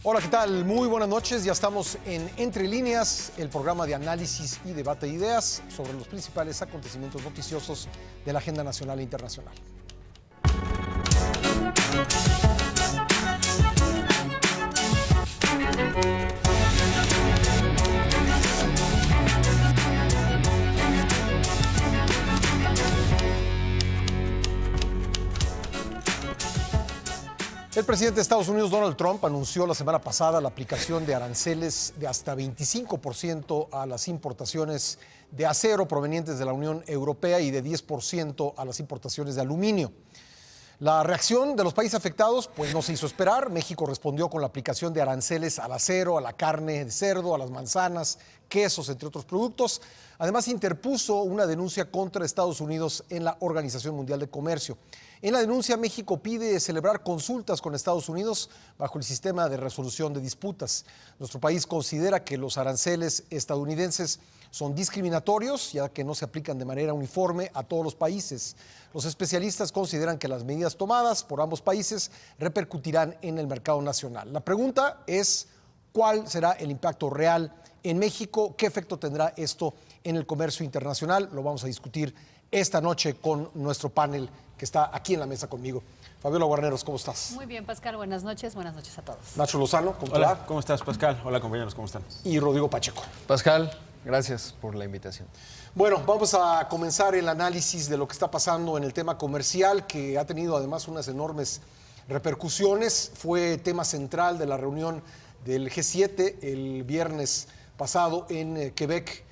Hola, ¿qué tal? Muy buenas noches. Ya estamos en Entre Líneas, el programa de análisis y debate de ideas sobre los principales acontecimientos noticiosos de la agenda nacional e internacional. El presidente de Estados Unidos, Donald Trump, anunció la semana pasada la aplicación de aranceles de hasta 25% a las importaciones de acero provenientes de la Unión Europea y de 10% a las importaciones de aluminio. La reacción de los países afectados pues no se hizo esperar. México respondió con la aplicación de aranceles al acero, a la carne de cerdo, a las manzanas, quesos, entre otros productos. Además, interpuso una denuncia contra Estados Unidos en la Organización Mundial de Comercio. En la denuncia, México pide celebrar consultas con Estados Unidos bajo el sistema de resolución de disputas. Nuestro país considera que los aranceles estadounidenses son discriminatorios, ya que no se aplican de manera uniforme a todos los países. Los especialistas consideran que las medidas tomadas por ambos países repercutirán en el mercado nacional. La pregunta es, ¿cuál será el impacto real en México? ¿Qué efecto tendrá esto en el comercio internacional? Lo vamos a discutir esta noche con nuestro panel que está aquí en la mesa conmigo. Fabiola Guarneros, ¿cómo estás? Muy bien, Pascal, buenas noches a todos. Nacho Lozano, ¿cómo te Hola, va? ¿cómo estás, Pascal? Hola, compañeros, ¿cómo están? Y Rodrigo Pacheco. Pascal, gracias por la invitación. Bueno, vamos a comenzar el análisis de lo que está pasando en el tema comercial, que ha tenido además unas enormes repercusiones. Fue tema central de la reunión del G7 el viernes pasado en Quebec,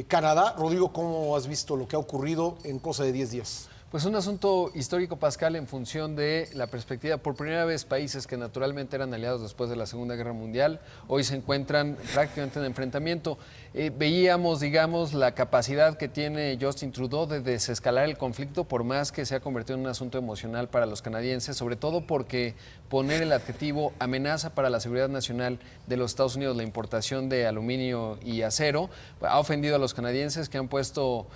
Canadá. Rodrigo, ¿cómo has visto lo que ha ocurrido en cosa de 10 días? Pues un asunto histórico, Pascal, en función de la perspectiva. Por primera vez, países que naturalmente eran aliados después de la Segunda Guerra Mundial, hoy se encuentran prácticamente en enfrentamiento. Veíamos, digamos, la capacidad que tiene Justin Trudeau de desescalar el conflicto, por más que se ha convertido en un asunto emocional para los canadienses, sobre todo porque poner el adjetivo amenaza para la seguridad nacional de los Estados Unidos, la importación de aluminio y acero, ha ofendido a los canadienses que han puesto,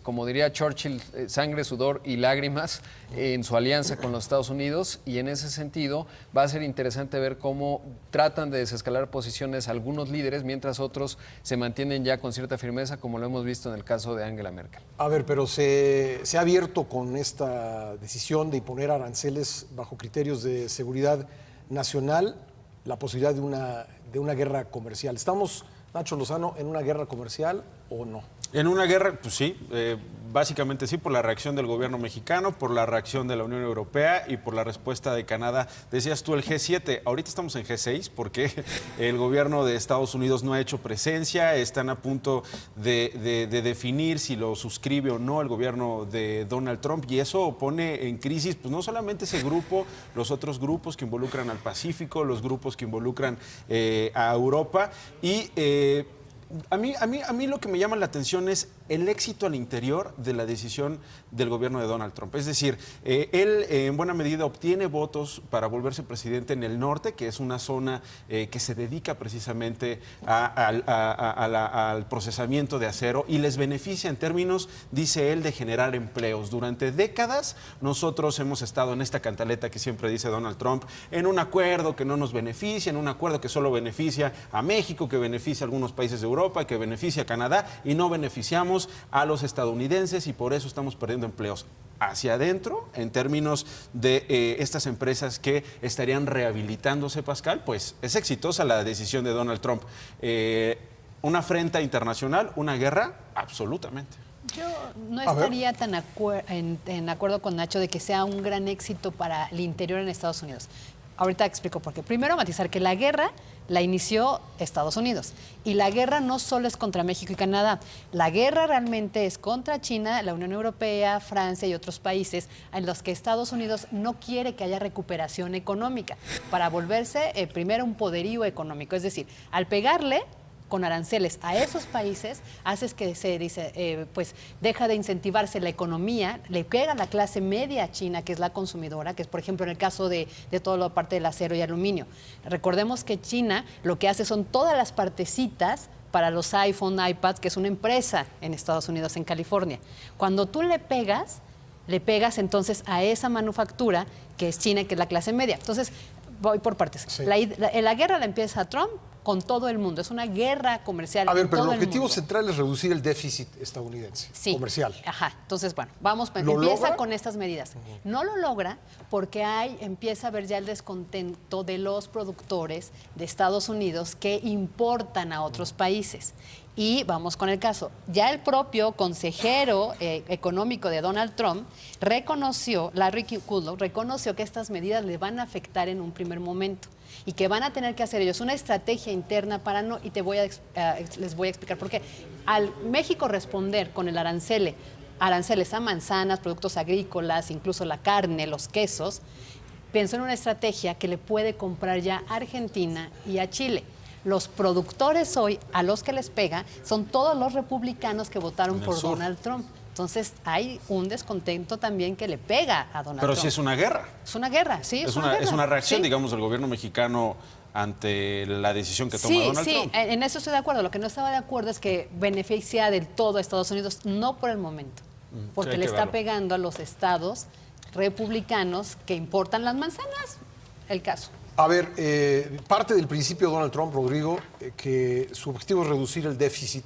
como diría Churchill, sangre, sudor y lágrimas en su alianza con los Estados Unidos, y en ese sentido va a ser interesante ver cómo tratan de desescalar posiciones algunos líderes, mientras otros se mantienen ya con cierta firmeza, como lo hemos visto en el caso de Angela Merkel. A ver, pero se ha abierto con esta decisión de imponer aranceles bajo criterios de seguridad nacional la posibilidad de una guerra comercial. ¿Estamos, Nacho Lozano, en una guerra comercial o no? En una guerra, pues sí, básicamente sí, por la reacción del gobierno mexicano, por la reacción de la Unión Europea y por la respuesta de Canadá. Decías tú el G7, ahorita estamos en G6 porque el gobierno de Estados Unidos no ha hecho presencia, están a punto de definir si lo suscribe o no el gobierno de Donald Trump, y eso pone en crisis pues no solamente ese grupo, los otros grupos que involucran al Pacífico, los grupos que involucran a Europa, y a mí lo que me llama la atención es el éxito al interior de la decisión del gobierno de Donald Trump. Es decir, él en buena medida obtiene votos para volverse presidente en el norte, que es una zona que se dedica precisamente al procesamiento de acero, y les beneficia en términos, dice él, de generar empleos. Durante décadas nosotros hemos estado en esta cantaleta que siempre dice Donald Trump, en un acuerdo que no nos beneficia, en un acuerdo que solo beneficia a México, que beneficia a algunos países de Europa, que beneficia a Canadá, y no beneficiamos a los estadounidenses, y por eso estamos perdiendo empleos hacia adentro en términos de estas empresas que estarían rehabilitándose, Pascal. Pues es exitosa la decisión de Donald Trump. ¿Una afrenta internacional? ¿Una guerra? Absolutamente. Yo no estaría tan en acuerdo con Nacho de que sea un gran éxito para el interior en Estados Unidos. Ahorita explico por qué. Primero, matizar que la guerra la inició Estados Unidos. Y la guerra no solo es contra México y Canadá. La guerra realmente es contra China, la Unión Europea, Francia y otros países en los que Estados Unidos no quiere que haya recuperación económica para volverse primero un poderío económico. Es decir, al pegarle con aranceles a esos países, haces que se dice, pues deja de incentivarse la economía, le pega a la clase media china, que es la consumidora, que es por ejemplo en el caso de toda la parte del acero y aluminio. Recordemos que China lo que hace son todas las partecitas para los iPhone, iPads, que es una empresa en Estados Unidos, en California. Cuando tú le pegas entonces a esa manufactura que es China, que es la clase media. Entonces, voy por partes. Sí. La guerra la empieza Trump con todo el mundo. Es una guerra comercial. A ver, en pero todo el objetivo mundo. central es reducir el déficit estadounidense, Sí. comercial. Ajá. Entonces, bueno, vamos, ¿Lo empieza logra? con estas medidas. No lo logra porque empieza a haber ya el descontento de los productores de Estados Unidos que importan a otros países. Y vamos con el caso. Ya el propio consejero económico de Donald Trump reconoció, Larry Kudlow, reconoció que estas medidas le van a afectar en un primer momento y que van a tener que hacer ellos una estrategia interna para no, y les voy a explicar por qué. Al México responder con el aranceles a manzanas, productos agrícolas, incluso la carne, los quesos, pensó en una estrategia que le puede comprar ya a Argentina y a Chile. Los productores hoy, a los que les pega, son todos los republicanos que votaron por Donald Trump. Entonces hay un descontento también que le pega a Donald Trump. Pero sí es una guerra. Es una guerra, sí, Es una reacción, sí. digamos, del gobierno mexicano ante la decisión que toma Donald Trump. Sí, en eso estoy de acuerdo. Lo que no estaba de acuerdo es que beneficia del todo a Estados Unidos, no por el momento, porque hay le que está verlo. pegando a los estados republicanos que importan las manzanas, el caso. A ver, parte del principio de Donald Trump, Rodrigo, que su objetivo es reducir el déficit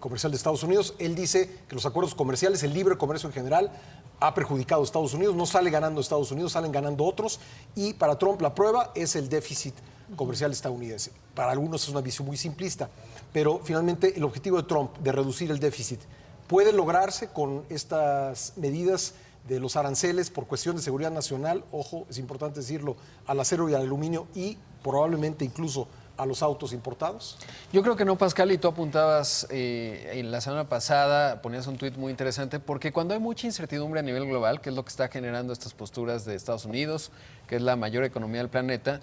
comercial de Estados Unidos. Él dice que los acuerdos comerciales, el libre comercio en general, ha perjudicado a Estados Unidos. No sale ganando Estados Unidos, salen ganando otros. Y para Trump la prueba es el déficit comercial estadounidense. Para algunos es una visión muy simplista, pero finalmente el objetivo de Trump de reducir el déficit puede lograrse con estas medidas de los aranceles por cuestión de seguridad nacional, ojo, es importante decirlo, al acero y al aluminio y probablemente incluso a los autos importados? Yo creo que no, Pascal, y tú apuntabas en la semana pasada, ponías un tuit muy interesante, porque cuando hay mucha incertidumbre a nivel global, que es lo que está generando estas posturas de Estados Unidos, que es la mayor economía del planeta,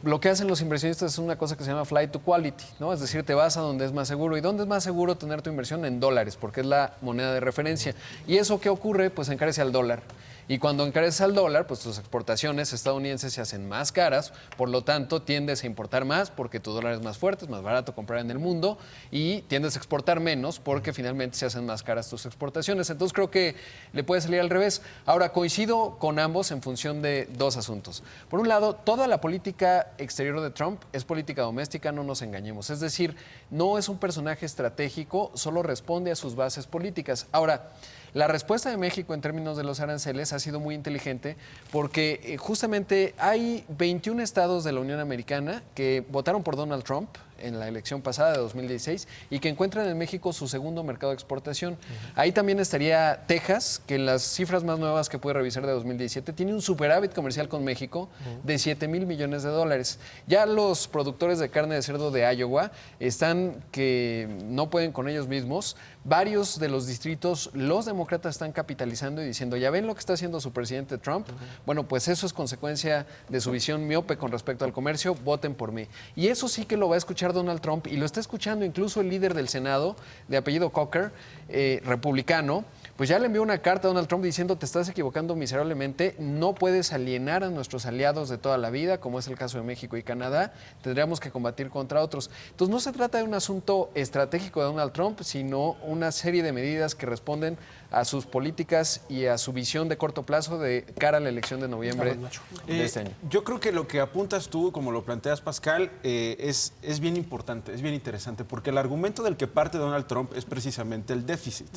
lo que hacen los inversionistas es una cosa que se llama flight to quality, ¿no? Es decir, te vas a donde es más seguro. ¿Y dónde es más seguro tener tu inversión? En dólares, porque es la moneda de referencia. ¿Y eso qué ocurre? Pues encarece al dólar. Y cuando encareces al dólar, pues tus exportaciones estadounidenses se hacen más caras, por lo tanto tiendes a importar más porque tu dólar es más fuerte, es más barato comprar en el mundo, y tiendes a exportar menos porque finalmente se hacen más caras tus exportaciones. Entonces creo que le puede salir al revés. Ahora, coincido con ambos en función de dos asuntos. Por un lado, toda la política exterior de Trump es política doméstica, no nos engañemos. Es decir, no es un personaje estratégico, solo responde a sus bases políticas. Ahora, la respuesta de México en términos de los aranceles ha sido muy inteligente porque justamente hay 21 estados de la Unión Americana que votaron por Donald Trump en la elección pasada de 2016 y que encuentran en México su segundo mercado de exportación. Ahí también estaría Texas, que en las cifras más nuevas que pude revisar de 2017 tiene un superávit comercial con México de 7,000 millones de dólares. Ya los productores de carne de cerdo de Iowa están que no pueden con ellos mismos. Varios de los distritos, los demócratas están capitalizando y diciendo, ¿ya ven lo que está haciendo su presidente Trump? Bueno, pues eso es consecuencia de su visión miope con respecto al comercio, voten por mí. Y eso sí que lo va a escuchar Donald Trump y lo está escuchando incluso el líder del Senado, de apellido Coker, republicano, pues ya le envió una carta a Donald Trump diciendo te estás equivocando miserablemente, no puedes alienar a nuestros aliados de toda la vida, como es el caso de México y Canadá, tendríamos que combatir contra otros. Entonces no se trata de un asunto estratégico de Donald Trump, sino una serie de medidas que responden a sus políticas y a su visión de corto plazo de cara a la elección de noviembre de este año. Yo creo que lo que apuntas tú, como lo planteas, Pascal, es bien importante, es bien interesante, porque el argumento del que parte Donald Trump es precisamente el déficit.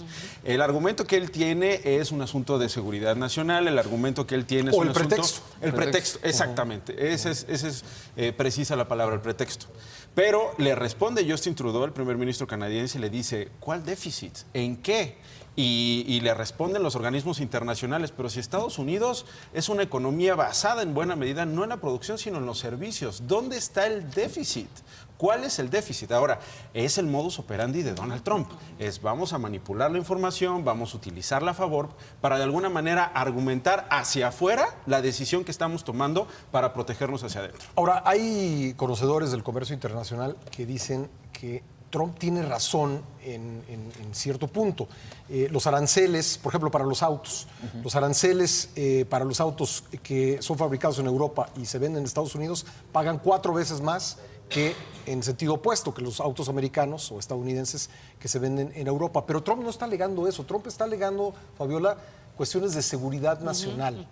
El argumento que él tiene es un asunto de seguridad nacional, el argumento que él tiene es un asunto... El pretexto, exactamente. Esa es precisa la palabra, el pretexto. Pero le responde Justin Trudeau, el primer ministro canadiense, y le dice, ¿cuál déficit? ¿En qué? Y le responden los organismos internacionales, pero si Estados Unidos es una economía basada en buena medida no en la producción, sino en los servicios, ¿dónde está el déficit? ¿Cuál es el déficit? Ahora, es el modus operandi de Donald Trump. Es vamos a manipular la información, vamos a utilizarla a favor para de alguna manera argumentar hacia afuera la decisión que estamos tomando para protegernos hacia adentro. Ahora, hay conocedores del comercio internacional que dicen que Trump tiene razón en cierto punto. Los aranceles, por ejemplo, para los autos, los aranceles para los autos que son fabricados en Europa y se venden en Estados Unidos pagan 4 veces más que en sentido opuesto, que los autos americanos o estadounidenses que se venden en Europa. Pero Trump no está alegando eso. Trump está alegando, Fabiola, cuestiones de seguridad nacional,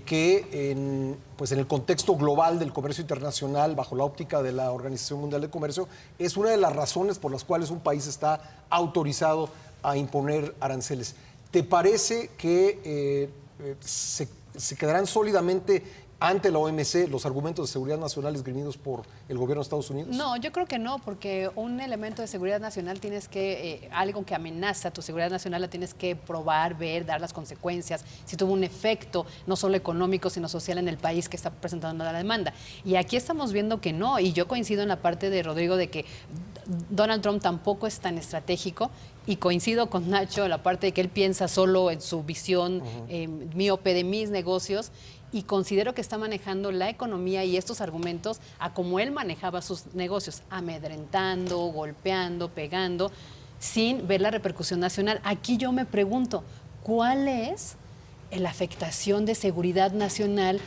que en el contexto global del comercio internacional, bajo la óptica de la Organización Mundial de Comercio, es una de las razones por las cuales un país está autorizado a imponer aranceles. ¿Te parece que se quedarán sólidamente ante la OMC los argumentos de seguridad nacional esgrimidos por el gobierno de Estados Unidos? No, yo creo que no, porque un elemento de seguridad nacional tienes que, algo que amenaza tu seguridad nacional la tienes que probar, ver, dar las consecuencias, si tuvo un efecto no solo económico, sino social en el país que está presentando la demanda. Y aquí estamos viendo que no, y yo coincido en la parte de Rodrigo de que Donald Trump tampoco es tan estratégico, y coincido con Nacho en la parte de que él piensa solo en su visión miope de mis negocios, y considero que está manejando la economía y estos argumentos a como él manejaba sus negocios, amedrentando, golpeando, pegando, sin ver la repercusión nacional. Aquí yo me pregunto, ¿cuál es la afectación de seguridad nacional?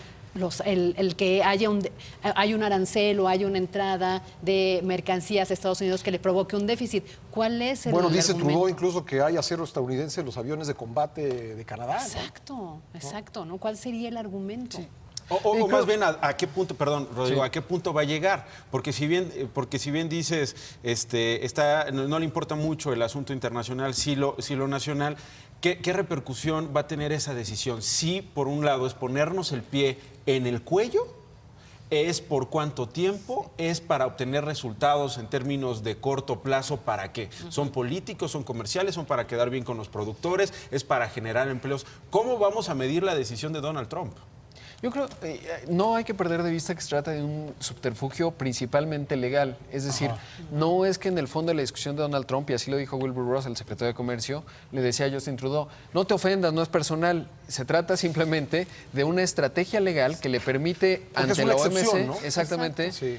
El que haya un arancel o haya una entrada de mercancías a Estados Unidos que le provoque un déficit. ¿Cuál es el Bueno, dice argumento? Trudeau incluso que hay acero estadounidense en los aviones de combate de Canadá. Exacto, exacto, ¿no? ¿Cuál sería el argumento? Sí. O más bien, ¿a qué punto, perdón, Rodrigo, Sí. a qué punto va a llegar? Porque si bien dices, no le importa mucho el asunto internacional, sí lo nacional, ¿qué repercusión va a tener esa decisión? Si, por un lado, es ponernos el pie en el cuello, ¿es por cuánto tiempo? ¿Es para obtener resultados en términos de corto plazo? ¿Para qué? ¿Son políticos? ¿Son comerciales? ¿Son para quedar bien con los productores? ¿Es para generar empleos? ¿Cómo vamos a medir la decisión de Donald Trump? Yo creo que no hay que perder de vista que se trata de un subterfugio principalmente legal. Es decir, no es que en el fondo de la discusión de Donald Trump, y así lo dijo Wilbur Ross, el secretario de Comercio, le decía a Justin Trudeau, no te ofendas, no es personal. Se trata simplemente de una estrategia legal que le permite Porque ante es la una OMC, excepción, ¿no? exactamente, Sí.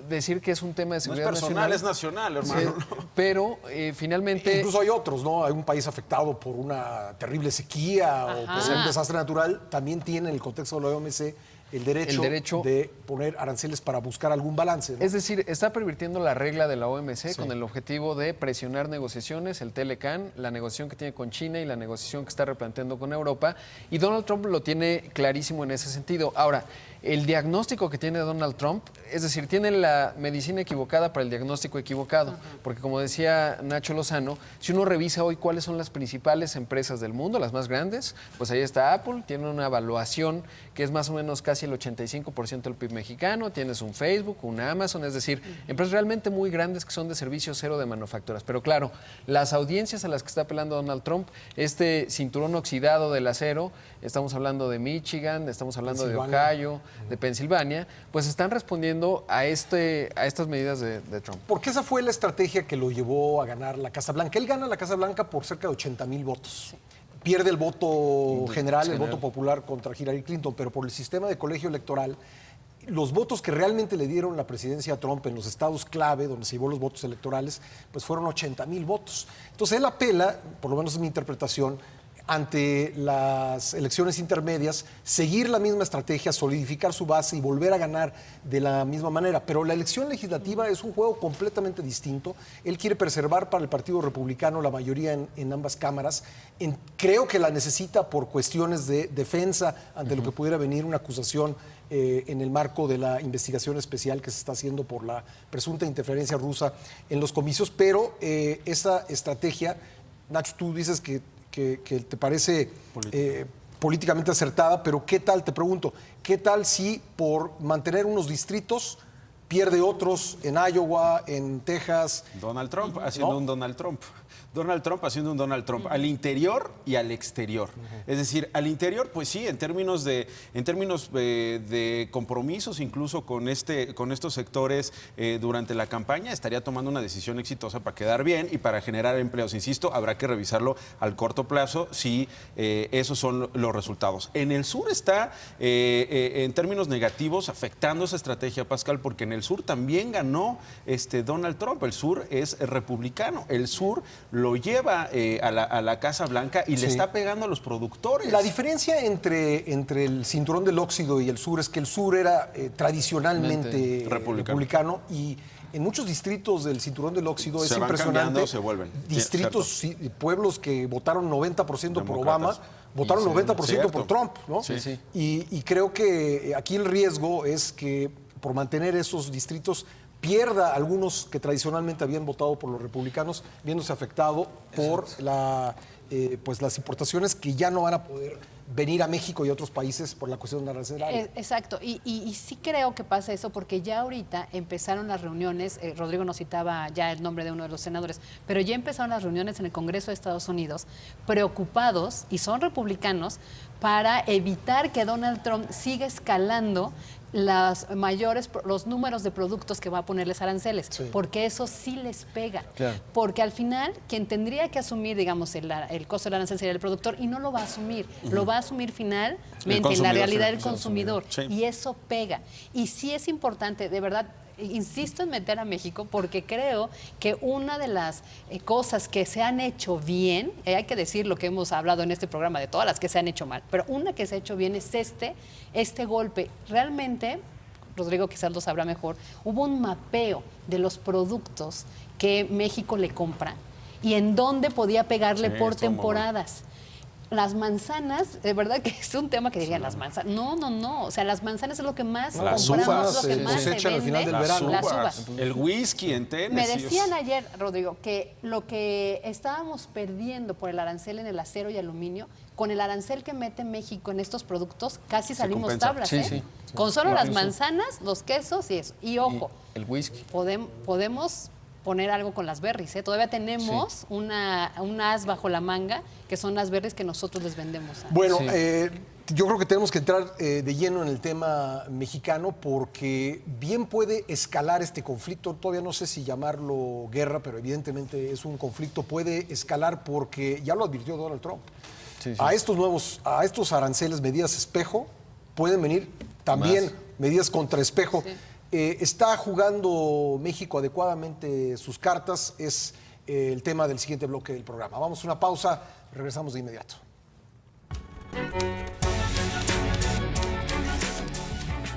decir que es un tema de No es seguridad personal, nacional. es nacional, hermano. Pero finalmente... Incluso hay otros, ¿no? Hay un país afectado por una terrible sequía o por un desastre natural, también tiene en el contexto de la OMC el derecho de poner aranceles para buscar algún balance, ¿no? Es decir, está pervirtiendo la regla de la OMC con el objetivo de presionar negociaciones, el Telecan, la negociación que tiene con China y la negociación que está replanteando con Europa. Y Donald Trump lo tiene clarísimo en ese sentido. Ahora, el diagnóstico que tiene Donald Trump, es decir, tiene la medicina equivocada para el diagnóstico equivocado. Porque como decía Nacho Lozano, si uno revisa hoy cuáles son las principales empresas del mundo, las más grandes, pues ahí está Apple, tiene una evaluación que es más o menos casi el 85% del PIB mexicano, tienes un Facebook, un Amazon, es decir, empresas realmente muy grandes que son de servicio cero de manufacturas. Pero claro, las audiencias a las que está apelando Donald Trump, este cinturón oxidado del acero, estamos hablando de Michigan, estamos hablando de Ohio, de Pensilvania, pues están respondiendo a estas medidas de Trump. Porque esa fue la estrategia que lo llevó a ganar la Casa Blanca. Él gana la Casa Blanca por cerca de 80,000 votos. Sí. Pierde el voto general, el voto popular contra Hillary Clinton, pero por el sistema de colegio electoral, los votos que realmente le dieron la presidencia a Trump en los estados clave, donde se llevó los votos electorales, pues fueron 80,000 votos. Entonces él apela, por lo menos es mi interpretación, ante las elecciones intermedias, seguir la misma estrategia, solidificar su base y volver a ganar de la misma manera. Pero la elección legislativa es un juego completamente distinto. Él quiere preservar para el Partido Republicano la mayoría en ambas cámaras. Creo que la necesita por cuestiones de defensa ante lo que pudiera venir una acusación en el marco de la investigación especial que se está haciendo por la presunta interferencia rusa en los comicios. Pero esa estrategia, Nacho, tú dices que te parece políticamente acertada, pero ¿qué tal, te pregunto, qué tal si por mantener unos distritos pierde otros en Iowa, en Texas? Donald Trump haciendo un Donald Trump. Donald Trump haciendo un Donald Trump al interior y al exterior. Es decir, al interior, pues sí, en términos de compromisos, incluso con estos sectores durante la campaña, estaría tomando una decisión exitosa para quedar bien y para generar empleos. Insisto, habrá que revisarlo al corto plazo si esos son los resultados. En el sur está, en términos negativos, afectando esa estrategia, Pascal, porque en el sur también ganó Donald Trump. El sur es republicano. El sur lo lleva a la Casa Blanca y le está pegando a los productores. La diferencia entre el cinturón del óxido y el sur es que el sur era tradicionalmente republicano y en muchos distritos del cinturón del óxido es impresionante. Se vuelven. Distritos, pueblos que votaron 90% por Obama, Votaron Y se 90% por Trump, ¿no? Sí, sí. Y creo que aquí el riesgo es que por mantener esos distritos pierda algunos que tradicionalmente habían votado por los republicanos, viéndose afectado por pues las importaciones que ya no van a poder venir a México y a otros países por la cuestión arancelaria. Exacto, y sí creo que pasa eso porque ya ahorita empezaron las reuniones, Rodrigo nos citaba ya el nombre de uno de los senadores, pero ya empezaron las reuniones en el Congreso de Estados Unidos preocupados, y son republicanos, para evitar que Donald Trump siga escalando los números de productos que va a ponerles aranceles, porque eso sí les pega. Claro. Porque al final, quien tendría que asumir, digamos, el costo del arancel sería el productor, y no lo va a asumir, lo va a asumir finalmente en la realidad del consumidor. Sí. Y eso pega. Y sí es importante, de verdad, insisto en meter a México porque creo que una de las cosas que se han hecho bien, hay que decir lo que hemos hablado en este programa de todas las que se han hecho mal, pero una que se ha hecho bien es este golpe. Realmente, Rodrigo quizás lo sabrá mejor, hubo un mapeo de los productos que México le compra y en dónde podía pegarle por temporadas. Las manzanas, de verdad que es un tema que dirían las manzanas. No. O sea, las manzanas es lo que más Las compramos, uvas lo que más se cosechan al vende. final del verano. Las uvas. El whisky en Tennessee. Me decían ayer, Rodrigo, que lo que estábamos perdiendo por el arancel en el acero y aluminio, con el arancel que mete México en estos productos, casi salimos compensa. tablas. Sí. Con solo No, las eso. manzanas, los quesos y eso. Y ojo, Y el whisky. podemos poner algo con las berries, ¿eh? Todavía tenemos un as bajo la manga, que son las berries que nosotros les vendemos. Bueno, Sí. yo creo que tenemos que entrar de lleno en el tema mexicano porque bien puede escalar este conflicto. Todavía no sé si llamarlo guerra, pero evidentemente es un conflicto. Puede escalar porque ya lo advirtió Donald Trump. Sí. A estos aranceles, medidas espejo, pueden venir también medidas contra espejo. Sí. ¿Está jugando México adecuadamente sus cartas? Es el tema del siguiente bloque del programa. Vamos a una pausa, regresamos de inmediato.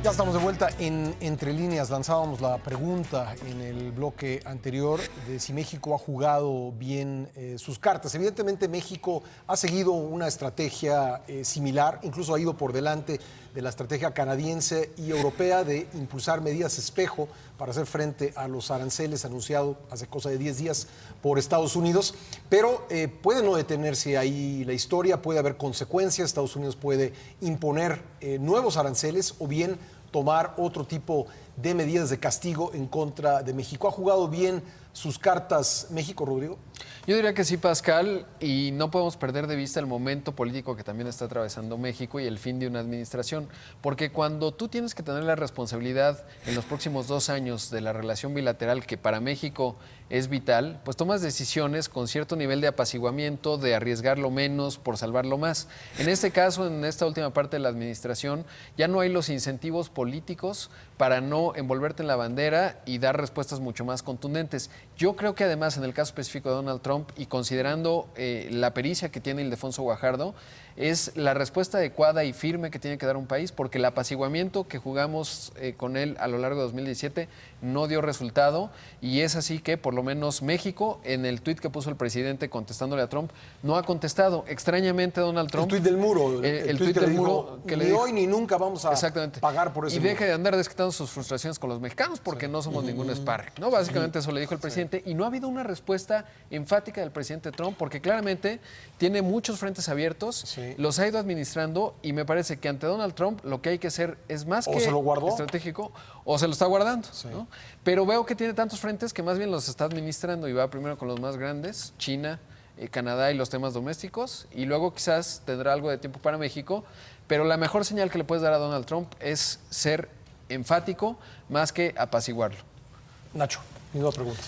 Ya estamos de vuelta en Entre Líneas. Lanzábamos la pregunta en el bloque anterior de si México ha jugado bien sus cartas. Evidentemente México ha seguido una estrategia similar, incluso ha ido por delante de la estrategia canadiense y europea de impulsar medidas espejo para hacer frente a los aranceles anunciados hace cosa de 10 días por Estados Unidos, pero puede no detenerse ahí la historia, puede haber consecuencias, Estados Unidos puede imponer nuevos aranceles o bien tomar otro tipo de medidas de castigo en contra de México. ¿Ha jugado bien sus cartas México, Rodrigo? Yo diría que sí, Pascal, y no podemos perder de vista el momento político que también está atravesando México y el fin de una administración, porque cuando tú tienes que tener la responsabilidad en los próximos 2 años de la relación bilateral, que para México es vital, pues tomas decisiones con cierto nivel de apaciguamiento, de arriesgarlo menos por salvarlo más. En este caso, en esta última parte de la administración, ya no hay los incentivos políticos para no envolverte en la bandera y dar respuestas mucho más contundentes. Yo creo que además, en el caso específico de Donald Trump, y considerando la pericia que tiene Ildefonso Guajardo, es la respuesta adecuada y firme que tiene que dar un país, porque el apaciguamiento que jugamos con él a lo largo de 2017 no dio resultado, y es así que por lo menos México, en el tuit que puso el presidente contestándole a Trump, no ha contestado. Extrañamente, Donald Trump... El tuit del muro. El tuit del muro que le ni dijo, hoy ni nunca vamos a pagar por eso. Y deje de andar desquitando sus frustraciones con los mexicanos porque no somos ningún sparring, ¿no? Básicamente eso le dijo el presidente, y no ha habido una respuesta enfática del presidente Trump, porque claramente tiene muchos frentes abiertos, los ha ido administrando, y me parece que ante Donald Trump lo que hay que hacer es más que se lo guardó, estratégico, o se lo está guardando, ¿no? Pero veo que tiene tantos frentes que más bien los está administrando, y va primero con los más grandes, China, Canadá y los temas domésticos, y luego quizás tendrá algo de tiempo para México, pero la mejor señal que le puedes dar a Donald Trump es ser enfático más que apaciguarlo. Nacho, mi nueva pregunta.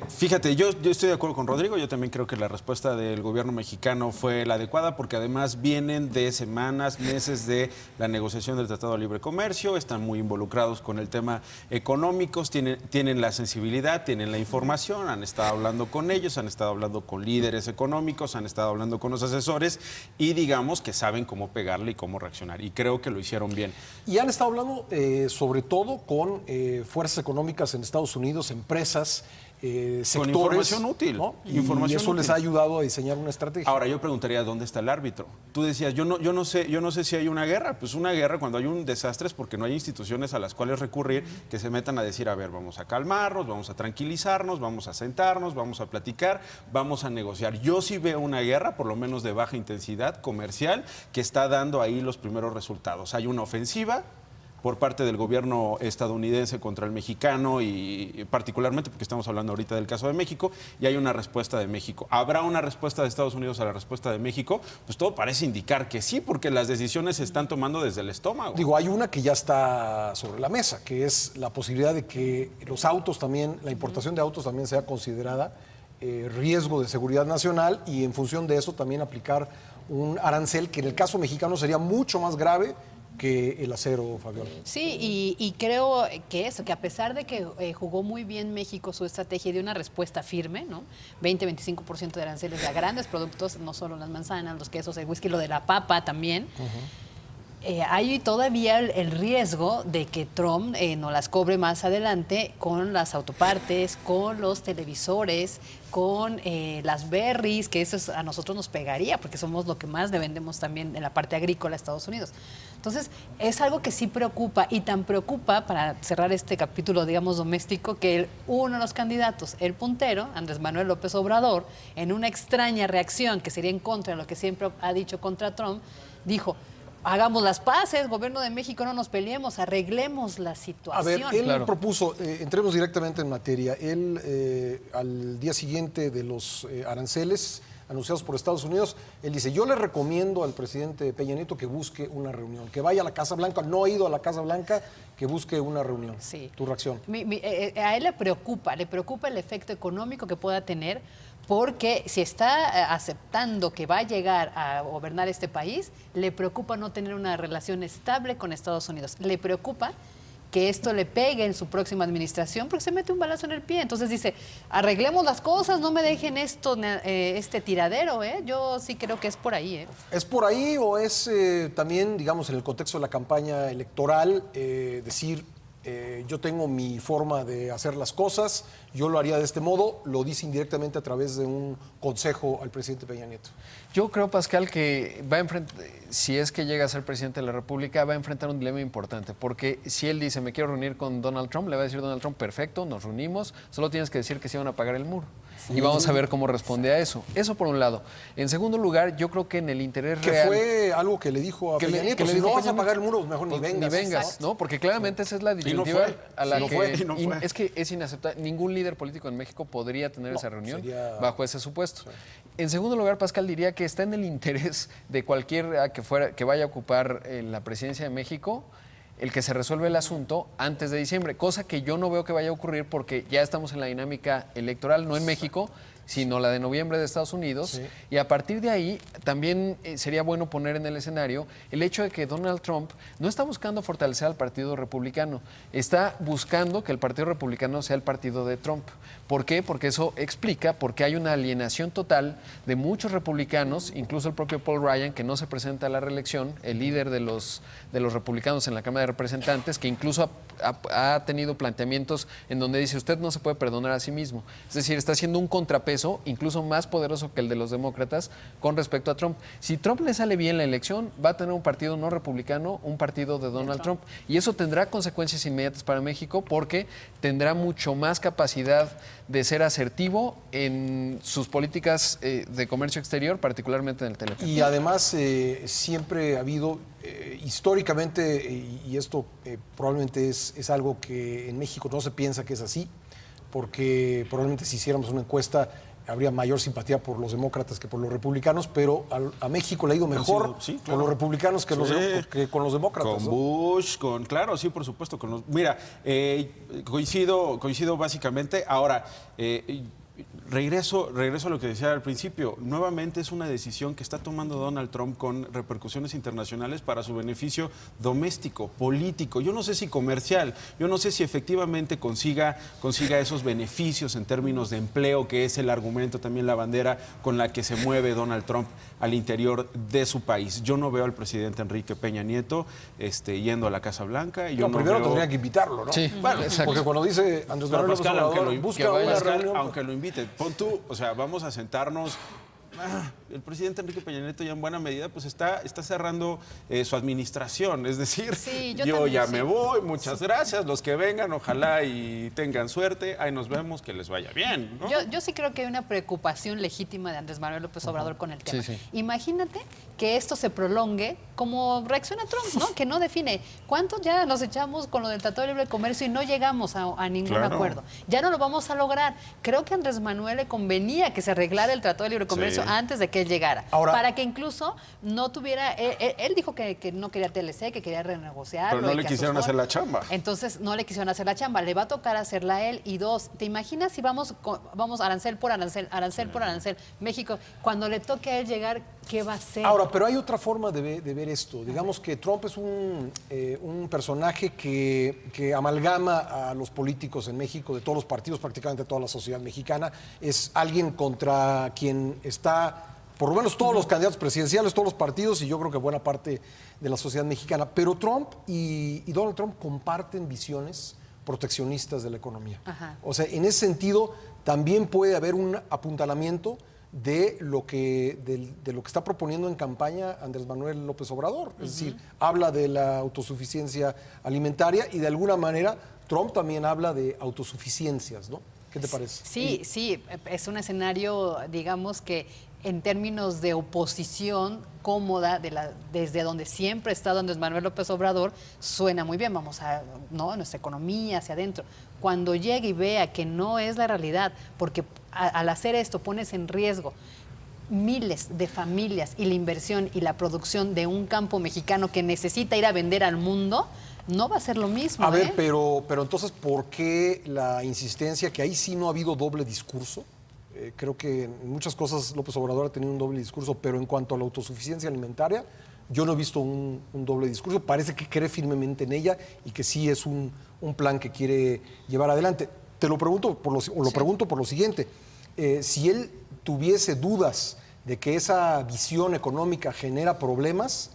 Fíjate, yo estoy de acuerdo con Rodrigo. Yo también creo que la respuesta del gobierno mexicano fue la adecuada, porque además vienen de semanas, meses de la negociación del Tratado de Libre Comercio, están muy involucrados con el tema económico, tienen la sensibilidad, tienen la información, han estado hablando con ellos, han estado hablando con líderes económicos, han estado hablando con los asesores, y digamos que saben cómo pegarle y cómo reaccionar, y creo que lo hicieron bien. Y han estado hablando sobre todo con fuerzas económicas en Estados Unidos, empresas sectores. Con información útil. ¿no? Y Información eso les útil. ha ayudado a diseñar una estrategia. Ahora yo preguntaría dónde está el árbitro. Tú decías, yo no sé si hay una guerra. Pues una guerra cuando hay un desastre es porque no hay instituciones a las cuales recurrir que se metan a decir, a ver, vamos a calmarnos, vamos a tranquilizarnos, vamos a sentarnos, vamos a platicar, vamos a negociar. Yo sí veo una guerra, por lo menos de baja intensidad comercial, que está dando ahí los primeros resultados. Hay una ofensiva por parte del gobierno estadounidense contra el mexicano y particularmente porque estamos hablando ahorita del caso de México y hay una respuesta de México. ¿Habrá una respuesta de Estados Unidos a la respuesta de México? Pues todo parece indicar que sí, porque las decisiones se están tomando desde el estómago. Digo, hay una que ya está sobre la mesa, que es la posibilidad de que los autos también, la importación de autos también sea considerada riesgo de seguridad nacional y en función de eso también aplicar un arancel que en el caso mexicano sería mucho más grave que el acero, Fabiola. Sí, y creo que eso, que a pesar de que jugó muy bien México su estrategia y dio una respuesta firme, ¿no? 20-25% de aranceles a grandes productos, no solo las manzanas, los quesos, el whisky, lo de la papa también. Hay todavía el riesgo de que Trump no las cobre más adelante con las autopartes, con los televisores, con las berries, que eso a nosotros nos pegaría porque somos lo que más le vendemos también en la parte agrícola a Estados Unidos. Entonces, es algo que sí preocupa y tan preocupa, para cerrar este capítulo, digamos, doméstico, que uno de los candidatos, el puntero, Andrés Manuel López Obrador, en una extraña reacción que sería en contra de lo que siempre ha dicho contra Trump, dijo: hagamos las paces, gobierno de México, no nos peleemos, arreglemos la situación. A ver, él propuso, entremos directamente en materia, él al día siguiente de los aranceles anunciados por Estados Unidos, él dice, yo le recomiendo al presidente Peña Nieto que busque una reunión, que vaya a la Casa Blanca, no ha ido a la Casa Blanca, que busque una reunión. Sí. ¿Tu reacción? A él le preocupa el efecto económico que pueda tener, porque si está aceptando que va a llegar a gobernar este país, le preocupa no tener una relación estable con Estados Unidos. Le preocupa que esto le pegue en su próxima administración porque se mete un balazo en el pie. Entonces dice, arreglemos las cosas, no me dejen este tiradero. Yo sí creo que es por ahí. ¿Es por ahí o es también, digamos, en el contexto de la campaña electoral, decir, yo tengo mi forma de hacer las cosas, yo lo haría de este modo, lo dice indirectamente a través de un consejo al presidente Peña Nieto? Yo creo, Pascal, que va a enfrentar, si es que llega a ser presidente de la República, va a enfrentar un dilema importante, porque si él dice, me quiero reunir con Donald Trump, le va a decir Donald Trump, perfecto, nos reunimos, solo tienes que decir que se van a pagar el muro. Sí. Y vamos a ver cómo responde a eso. Eso por un lado. En segundo lugar, yo creo que en el interés real... Que fue algo que le dijo a Peña Nieto, si no vas a pagar el muro, mejor ni vengas. Ni vengas, ¿no? Porque claramente esa es la disyuntiva a la que... No fue. Es que es inaceptable. Ningún líder político en México podría tener esa reunión bajo ese supuesto. Sí. En segundo lugar, Pascal, diría que está en el interés de cualquiera que vaya a ocupar la presidencia de México el que se resuelva el asunto antes de diciembre, cosa que yo no veo que vaya a ocurrir porque ya estamos en la dinámica electoral, no en México, sino la de noviembre de Estados Unidos. Sí. Y a partir de ahí también sería bueno poner en el escenario el hecho de que Donald Trump no está buscando fortalecer al Partido Republicano, está buscando que el Partido Republicano sea el partido de Trump. ¿Por qué? Porque eso explica por qué hay una alienación total de muchos republicanos, incluso el propio Paul Ryan, que no se presenta a la reelección, el líder de los republicanos en la Cámara de Representantes, que incluso ha tenido planteamientos en donde dice, usted no se puede perdonar a sí mismo. Es decir, está haciendo un contrapeso incluso más poderoso que el de los demócratas con respecto a Trump. Si Trump le sale bien la elección, va a tener un partido no republicano, un partido de Donald Trump. Y eso tendrá consecuencias inmediatas para México porque tendrá mucho más capacidad de ser asertivo en sus políticas de comercio exterior, particularmente en el teléfono. Y además siempre ha habido, históricamente, y esto probablemente es algo que en México no se piensa que es así, porque probablemente si hiciéramos una encuesta habría mayor simpatía por los demócratas que por los republicanos, pero a México le ha ido mejor con los republicanos que con los demócratas. Con Bush, claro, sí, por supuesto. Mira, coincido básicamente. Ahora, Regreso a lo que decía al principio. Nuevamente es una decisión que está tomando Donald Trump con repercusiones internacionales para su beneficio doméstico, político. Yo no sé si comercial, yo no sé si efectivamente consiga esos beneficios en términos de empleo, que es el argumento, también la bandera con la que se mueve Donald Trump al interior de su país. Yo no veo al presidente Enrique Peña Nieto yendo a la Casa Blanca. Y yo no primero veo... tendrían que invitarlo, ¿no? Sí, bueno, exacto. porque cuando dice Andrés Pero Manuel Pascal, López aunque Obrador, lo, busca una reunión. aunque lo invite, pon tú, o sea, vamos a sentarnos. El presidente Enrique Peña Nieto ya en buena medida pues está cerrando su administración, es decir, Sí, yo también, ya sí. me voy, muchas gracias, los que vengan, ojalá y tengan suerte, ahí nos vemos, que les vaya bien, ¿no? Yo sí creo que hay una preocupación legítima de Andrés Manuel López Obrador con el tema. Sí, sí. Imagínate que esto se prolongue como reacciona Trump, ¿no? Que no define cuánto ya nos echamos con lo del Tratado de Libre Comercio y no llegamos a ningún Claro. acuerdo. Ya no lo vamos a lograr. Creo que a Andrés Manuel le convenía que se arreglara el Tratado de Libre Comercio Sí. antes de que él llegara. Ahora- para que incluso no tuviera... Él dijo que no quería TLC, que quería renegociarlo. Pero no y le que a su quisieron favor. hacer la chamba. Entonces no le quisieron hacer la chamba, le va a tocar hacerla a él. Y dos, ¿te imaginas si vamos arancel por arancel, arancel por arancel, México, cuando le toque a él llegar, qué va a hacer? Ahora, pero hay otra forma de ver esto. Digamos que Trump es un personaje que amalgama a los políticos en México, de todos los partidos, prácticamente toda la sociedad mexicana. Es alguien contra quien está, por lo menos todos los candidatos presidenciales, todos los partidos, y yo creo que buena parte de la sociedad mexicana. Pero Trump y Donald Trump comparten visiones proteccionistas de la economía. Ajá. O sea, en ese sentido, también puede haber un apuntalamiento de lo que está proponiendo en campaña Andrés Manuel López Obrador. Es decir, habla de la autosuficiencia alimentaria y de alguna manera Trump también habla de autosuficiencias, ¿no? ¿Qué te parece? Sí, es un escenario, digamos que en términos de oposición cómoda desde donde siempre ha estado Andrés Manuel López Obrador, suena muy bien, vamos a nuestra economía hacia adentro. Cuando llegue y vea que no es la realidad, porque al hacer esto pones en riesgo miles de familias y la inversión y la producción de un campo mexicano que necesita ir a vender al mundo, no va a ser lo mismo. A ver, pero entonces, ¿por qué la insistencia que ahí sí no ha habido doble discurso? Creo que en muchas cosas López Obrador ha tenido un doble discurso, pero en cuanto a la autosuficiencia alimentaria, yo no he visto un doble discurso. Parece que cree firmemente en ella y que sí es un plan que quiere llevar adelante. Te lo pregunto pregunto por lo siguiente. Si él tuviese dudas de que esa visión económica genera problemas,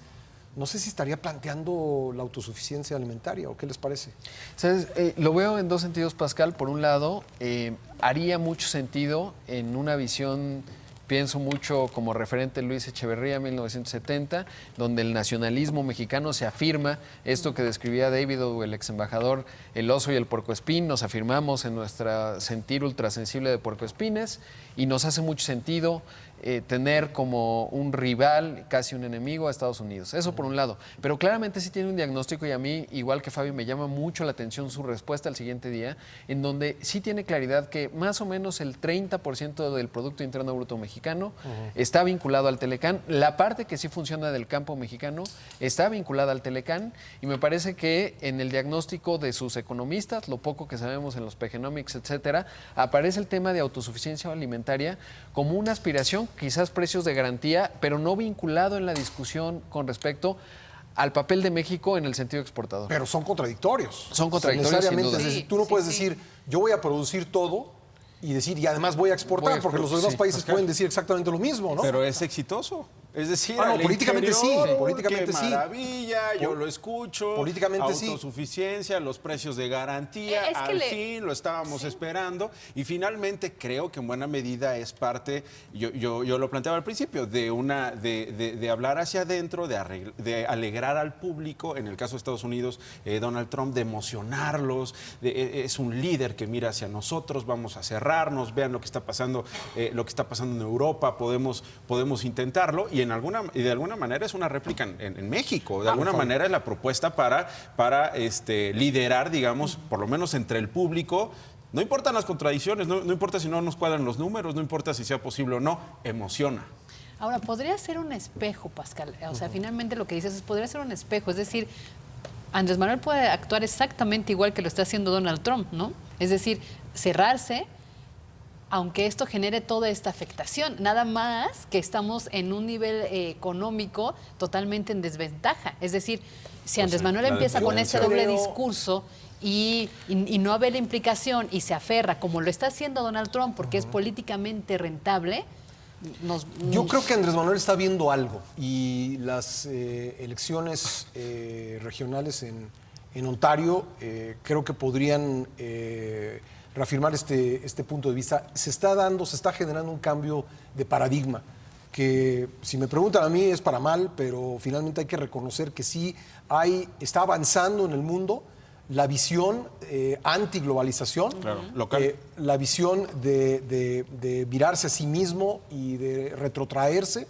no sé si estaría planteando la autosuficiencia alimentaria, ¿o qué les parece? ¿Sabes? Lo veo en dos sentidos, Pascal. Por un lado, haría mucho sentido en una visión, pienso mucho como referente Luis Echeverría, 1970, donde el nacionalismo mexicano se afirma, esto que describía David o el ex embajador, el oso y el puercoespín, nos afirmamos en nuestra sentir ultrasensible de puercoespines y nos hace mucho sentido tener como un rival, casi un enemigo a Estados Unidos. Eso por un lado. Pero claramente sí tiene un diagnóstico y a mí, igual que Fabi, me llama mucho la atención su respuesta al siguiente día, en donde sí tiene claridad que más o menos el 30% del Producto Interno Bruto mexicano está vinculado al Telecán. La parte que sí funciona del campo mexicano está vinculada al Telecán y me parece que en el diagnóstico de sus economistas, lo poco que sabemos en los PGenomics, etcétera, aparece el tema de autosuficiencia alimentaria como una aspiración, quizás precios de garantía, pero no vinculado en la discusión con respecto al papel de México en el sentido exportador. Pero son contradictorios. Son contradictorios, sin Necesariamente, duda. es decir, Sí, tú no sí, puedes sí. decir, yo voy a producir todo y decir, y además voy a exportar, Voy a porque los exportar, demás sí. países pueden decir exactamente lo mismo, ¿no? Pero es exitoso. Es decir, Ah, no, al políticamente interior, sí, políticamente qué sí. maravilla, yo lo escucho. Políticamente sí. Autosuficiencia, los precios de garantía, Es que al fin lo estábamos esperando. Y finalmente creo que en buena medida es parte, yo lo planteaba al principio, de hablar hacia adentro, de alegrar al público, en el caso de Estados Unidos, Donald Trump, de emocionarlos, es un líder que mira hacia nosotros, vamos a cerrarnos, vean lo que está pasando en Europa, podemos intentarlo y de alguna manera es una réplica en México, de alguna manera es la propuesta para liderar, digamos, por lo menos entre el público. No importan las contradicciones, no importa si no nos cuadran los números, no importa si sea posible o no, emociona. Ahora, podría ser un espejo, Pascal. O sea, finalmente lo que dices es, podría ser un espejo. Es decir, Andrés Manuel puede actuar exactamente igual que lo está haciendo Donald Trump, ¿no? Es decir, cerrarse, aunque esto genere toda esta afectación. Nada más que estamos en un nivel económico totalmente en desventaja. Es decir, si Andrés Manuel empieza con ese doble discurso y no ve la implicación y se aferra, como lo está haciendo Donald Trump, porque es políticamente rentable, Yo creo que Andrés Manuel está viendo algo y las elecciones regionales en Ontario creo que podrían reafirmar este punto de vista. Se está generando un cambio de paradigma que, si me preguntan a mí, es para mal, pero finalmente hay que reconocer que sí está avanzando en el mundo la visión anti-globalización, local. la visión de virarse a sí mismo y de retrotraerse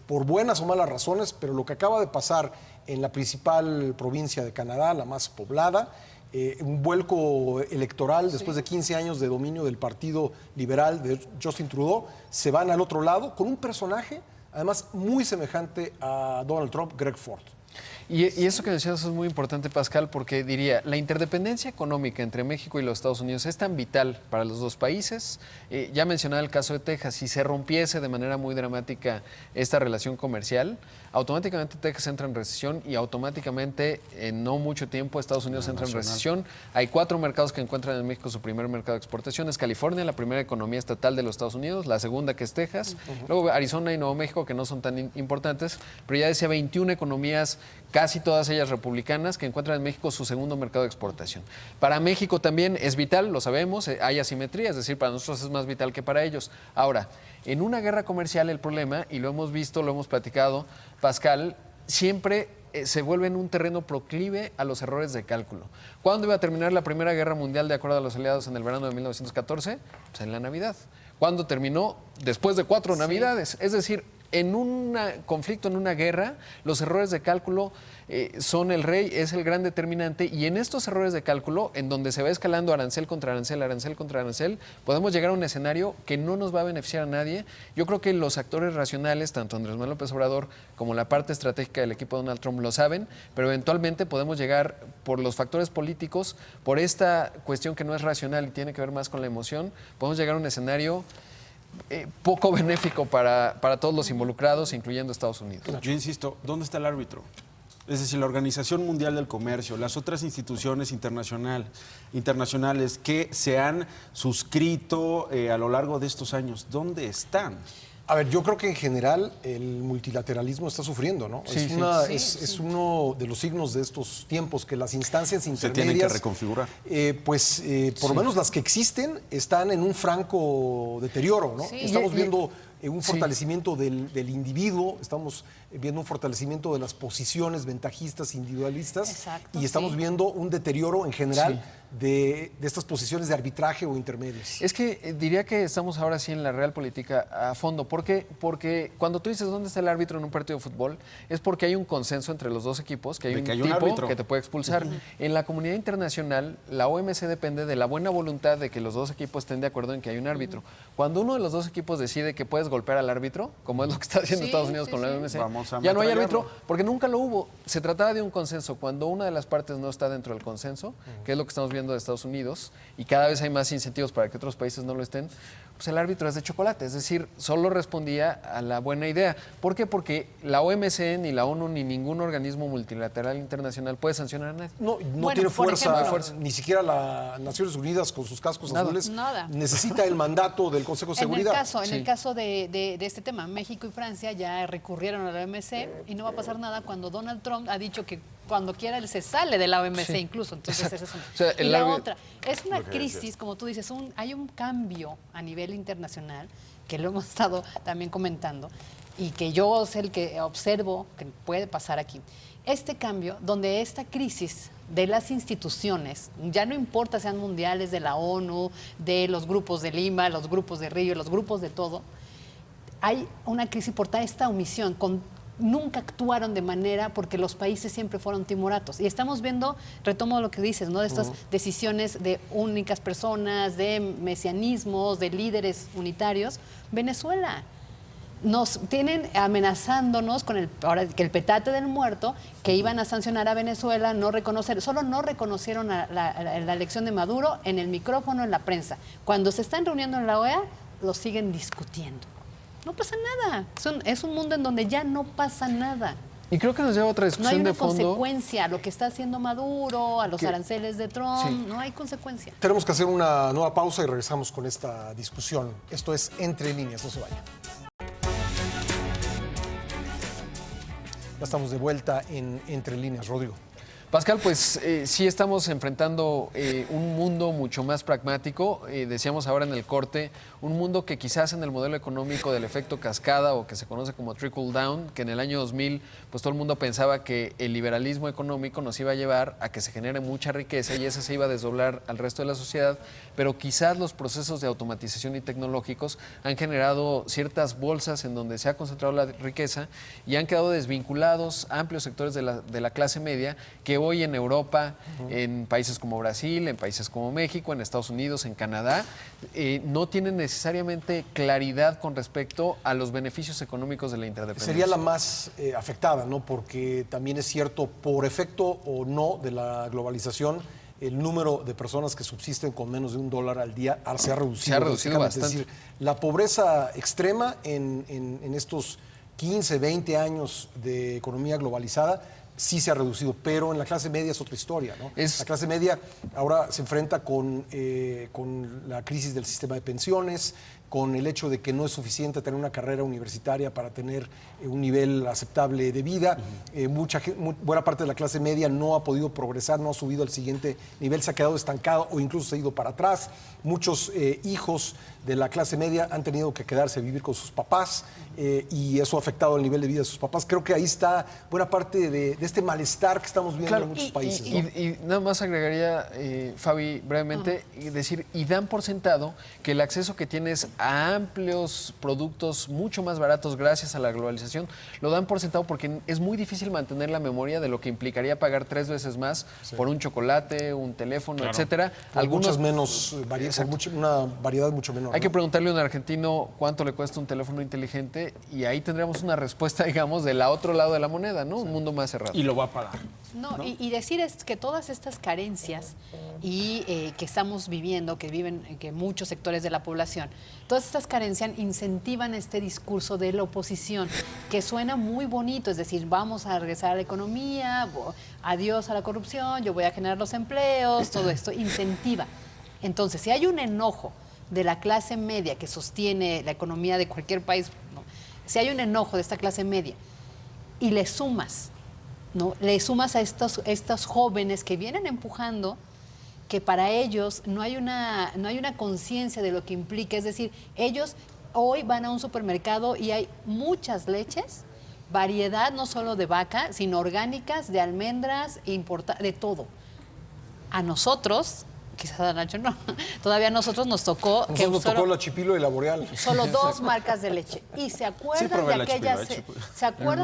por buenas o malas razones, pero lo que acaba de pasar en la principal provincia de Canadá, la más poblada, un vuelco electoral después de 15 años de dominio del Partido Liberal de Justin Trudeau, se van al otro lado con un personaje, además, muy semejante a Donald Trump, Greg Ford. Y eso que decías es muy importante, Pascal, porque diría, la interdependencia económica entre México y los Estados Unidos es tan vital para los dos países. Ya mencionaba el caso de Texas, si se rompiese de manera muy dramática esta relación comercial, automáticamente Texas entra en recesión y automáticamente en no mucho tiempo Estados Unidos entra en recesión. Hay 4 mercados que encuentran en México su primer mercado de exportación. Es California, la primera economía estatal de los Estados Unidos, la segunda que es Texas, luego Arizona y Nuevo México, que no son tan importantes, pero ya decía 21 economías, casi todas ellas republicanas, que encuentran en México su segundo mercado de exportación. Para México también es vital, lo sabemos, hay asimetría, es decir, para nosotros es más vital que para ellos. Ahora, en una guerra comercial el problema, y lo hemos visto, lo hemos platicado, Pascal, siempre se vuelve en un terreno proclive a los errores de cálculo. ¿Cuándo iba a terminar la Primera Guerra Mundial de acuerdo a los aliados en el verano de 1914? Pues en la Navidad. ¿Cuándo terminó? Después de 4 Navidades. Es decir, en un conflicto, en una guerra, los errores de cálculo son el rey, es el gran determinante, y en estos errores de cálculo, en donde se va escalando arancel contra arancel, arancel contra arancel, podemos llegar a un escenario que no nos va a beneficiar a nadie. Yo creo que los actores racionales, tanto Andrés Manuel López Obrador como la parte estratégica del equipo de Donald Trump lo saben, pero eventualmente podemos llegar por los factores políticos, por esta cuestión que no es racional y tiene que ver más con la emoción, podemos llegar a un escenario poco benéfico para todos los involucrados, incluyendo Estados Unidos. Yo insisto, ¿dónde está el árbitro? Es decir, la Organización Mundial del Comercio, las otras instituciones internacionales que se han suscrito a lo largo de estos años, ¿dónde están? A ver, yo creo que en general el multilateralismo está sufriendo, ¿no? Es uno de los signos de estos tiempos, que las instancias intermedias se tienen que reconfigurar. Por lo menos las que existen están en un franco deterioro, ¿no? Estamos viendo un fortalecimiento del individuo, estamos viendo un fortalecimiento de las posiciones ventajistas individualistas. Exacto, y estamos viendo un deterioro en general de estas posiciones de arbitraje o intermedios. Es que diría que estamos ahora sí en la real política a fondo. ¿Por qué? Porque cuando tú dices dónde está el árbitro en un partido de fútbol, es porque hay un consenso entre los dos equipos, que hay un tipo árbitro que te puede expulsar. En la comunidad internacional, la OMC depende de la buena voluntad de que los dos equipos estén de acuerdo en que hay un árbitro. Cuando uno de los dos equipos decide que puedes golpear al árbitro, como es lo que está haciendo Estados Unidos con la OMC, ya no hay árbitro, porque nunca lo hubo. Se trataba de un consenso. Cuando una de las partes no está dentro del consenso, que es lo que estamos viendo de Estados Unidos, y cada vez hay más incentivos para que otros países no lo estén, pues el árbitro es de chocolate, es decir, solo respondía a la buena idea. ¿Por qué? Porque la OMC, ni la ONU, ni ningún organismo multilateral internacional puede sancionar a nadie. No tiene fuerza, ni siquiera las Naciones Unidas con sus cascos azules necesita el mandato del Consejo de Seguridad. En el caso de este tema, México y Francia ya recurrieron a la OMC y no va a pasar nada cuando Donald Trump ha dicho que cuando quiera él se sale de la OMC incluso. Entonces, esa es una. Y la otra, es una crisis, como tú dices, hay un cambio a nivel internacional, que lo hemos estado también comentando, y que yo es el que observo que puede pasar aquí. Este cambio, donde esta crisis de las instituciones, ya no importa sean mundiales, de la ONU, de los grupos de Lima, los grupos de Río, los grupos de todo, hay una crisis por esta omisión, nunca actuaron de manera, porque los países siempre fueron timoratos. Y estamos viendo, retomo lo que dices, ¿no? De estas decisiones de únicas personas, de mesianismos, de líderes unitarios. Venezuela. nos tienen amenazándonos con ahora que el petate del muerto, que iban a sancionar a Venezuela, solo no reconocieron la elección de Maduro en el micrófono, en la prensa. Cuando se están reuniendo en la OEA, lo siguen discutiendo. No pasa nada. Es un mundo en donde ya no pasa nada. Y creo que nos lleva a otra No hay discusión una de fondo. consecuencia a lo que está haciendo Maduro, a los aranceles de Trump. Sí. No hay consecuencia. Tenemos que hacer una nueva pausa y regresamos con esta discusión. Esto es Entre Líneas, no se vaya. Ya estamos de vuelta en Entre Líneas, Rodrigo. Pascal, pues sí estamos enfrentando un mundo mucho más pragmático, decíamos ahora en el corte, un mundo que quizás en el modelo económico del efecto cascada o que se conoce como trickle down, que en el año 2000 pues todo el mundo pensaba que el liberalismo económico nos iba a llevar a que se genere mucha riqueza y esa se iba a desdoblar al resto de la sociedad, pero quizás los procesos de automatización y tecnológicos han generado ciertas bolsas en donde se ha concentrado la riqueza y han quedado desvinculados amplios sectores de la clase media que hoy en Europa, en países como Brasil, en países como México, en Estados Unidos, en Canadá, no tienen necesariamente claridad con respecto a los beneficios económicos de la interdependencia. Sería la más afectada, ¿no? Porque también es cierto, por efecto o no de la globalización, el número de personas que subsisten con menos de $1 al día se ha reducido. Se ha reducido bastante. Es decir, la pobreza extrema en estos 15, 20 años de economía globalizada sí se ha reducido, pero en la clase media es otra historia, ¿no? La clase media ahora se enfrenta con la crisis del sistema de pensiones, con el hecho de que no es suficiente tener una carrera universitaria para tener un nivel aceptable de vida. Buena parte de la clase media no ha podido progresar, no ha subido al siguiente nivel, se ha quedado estancado o incluso se ha ido para atrás. Muchos hijos de la clase media han tenido que quedarse a vivir con sus papás y eso ha afectado el nivel de vida de sus papás. Creo que ahí está buena parte de este malestar que estamos viendo en muchos países. ¿No? Y nada más agregaría, Fabi, brevemente, y dan por sentado que el acceso que tienes a amplios productos mucho más baratos gracias a la globalización, lo dan por sentado porque es muy difícil mantener la memoria de lo que implicaría pagar 3 veces más por un chocolate, un teléfono, etcétera. Algunos menos una variedad mucho menor. Hay que preguntarle a un argentino cuánto le cuesta un teléfono inteligente y ahí tendríamos una respuesta, digamos, del otro lado de la moneda, ¿no? Un mundo más cerrado. Y lo va a pagar. No, ¿no? Y decir es que todas estas carencias que estamos viviendo, que muchos sectores de la población, todas estas carencias incentivan este discurso de la oposición, que suena muy bonito, es decir, vamos a regresar a la economía, adiós a la corrupción, yo voy a generar los empleos, todo esto incentiva. Entonces, si hay un enojo de la clase media que sostiene la economía de cualquier país, ¿no? Si hay un enojo de esta clase media y le sumas, ¿no? Le sumas a estos jóvenes que vienen empujando, que para ellos no hay una conciencia de lo que implica, es decir, ellos hoy van a un supermercado y hay muchas leches, variedad no solo de vaca, sino orgánicas, de almendras, de todo. A nosotros, quizás a Nacho no, todavía a nosotros nos tocó... Nos tocó la Chipilo y la Boreal. Solo 2 marcas de leche. Y se acuerdan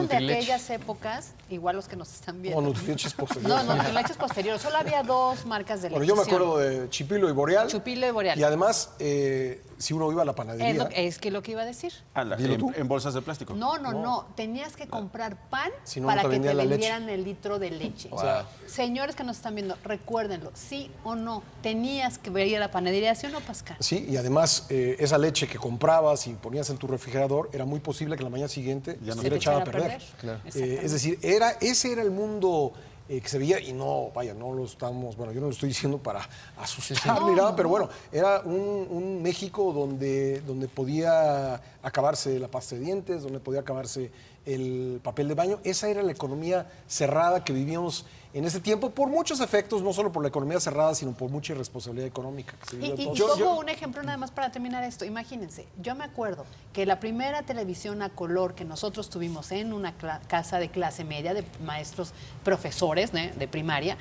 de aquellas épocas, igual los que nos están viendo. No, Nutrileches posteriores. No, Nutrileches posteriores. Solo había 2 marcas de leche. Bueno, yo me acuerdo de Chipilo y Boreal. Chupilo y Boreal. Y además, si uno iba a la panadería... Es que lo que iba a decir. En bolsas de plástico. No. Tenías que comprar pan si no, para no que te vendían vendieran el litro de leche. O sea, señores que nos están viendo, recuérdenlo, sí o no, tenías que ir a la panadería, ¿sí o no, Pascal? Sí, y además esa leche que comprabas y ponías en tu refrigerador, era muy posible que la mañana siguiente ya se hubiera echado a perder. Claro. Es decir, ese era el mundo que se veía, y no, vaya, no lo estamos, bueno, yo no lo estoy diciendo para asustar ni nada, pero bueno, era un México donde podía acabarse la pasta de dientes, donde podía acabarse el papel de baño. Esa era la economía cerrada que vivíamos en ese tiempo, por muchos efectos, no solo por la economía cerrada, sino por mucha irresponsabilidad económica que se vivió. Y pongo un ejemplo nada más para terminar esto. Imagínense, yo me acuerdo que la primera televisión a color que nosotros tuvimos en una casa de clase media, de maestros, profesores de primaria,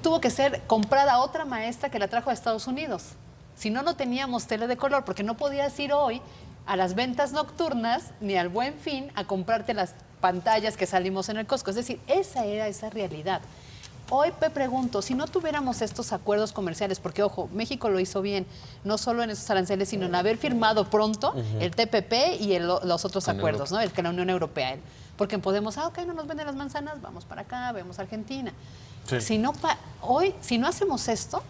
tuvo que ser comprada otra maestra que la trajo a Estados Unidos. Si no, no teníamos tele de color, porque no podías ir hoy a las ventas nocturnas ni al Buen Fin a comprarte las pantallas que salimos en el Costco. Es decir, esa era esa realidad. Hoy me pregunto, si no tuviéramos estos acuerdos comerciales, porque ojo, México lo hizo bien, no solo en esos aranceles, sino en haber firmado pronto el TPP y los otros acuerdos, ¿no? El que la Unión Europea. Porque podemos, ok, no nos venden las manzanas, vamos para acá, vemos Argentina. Sí. Hoy, si no hacemos esto,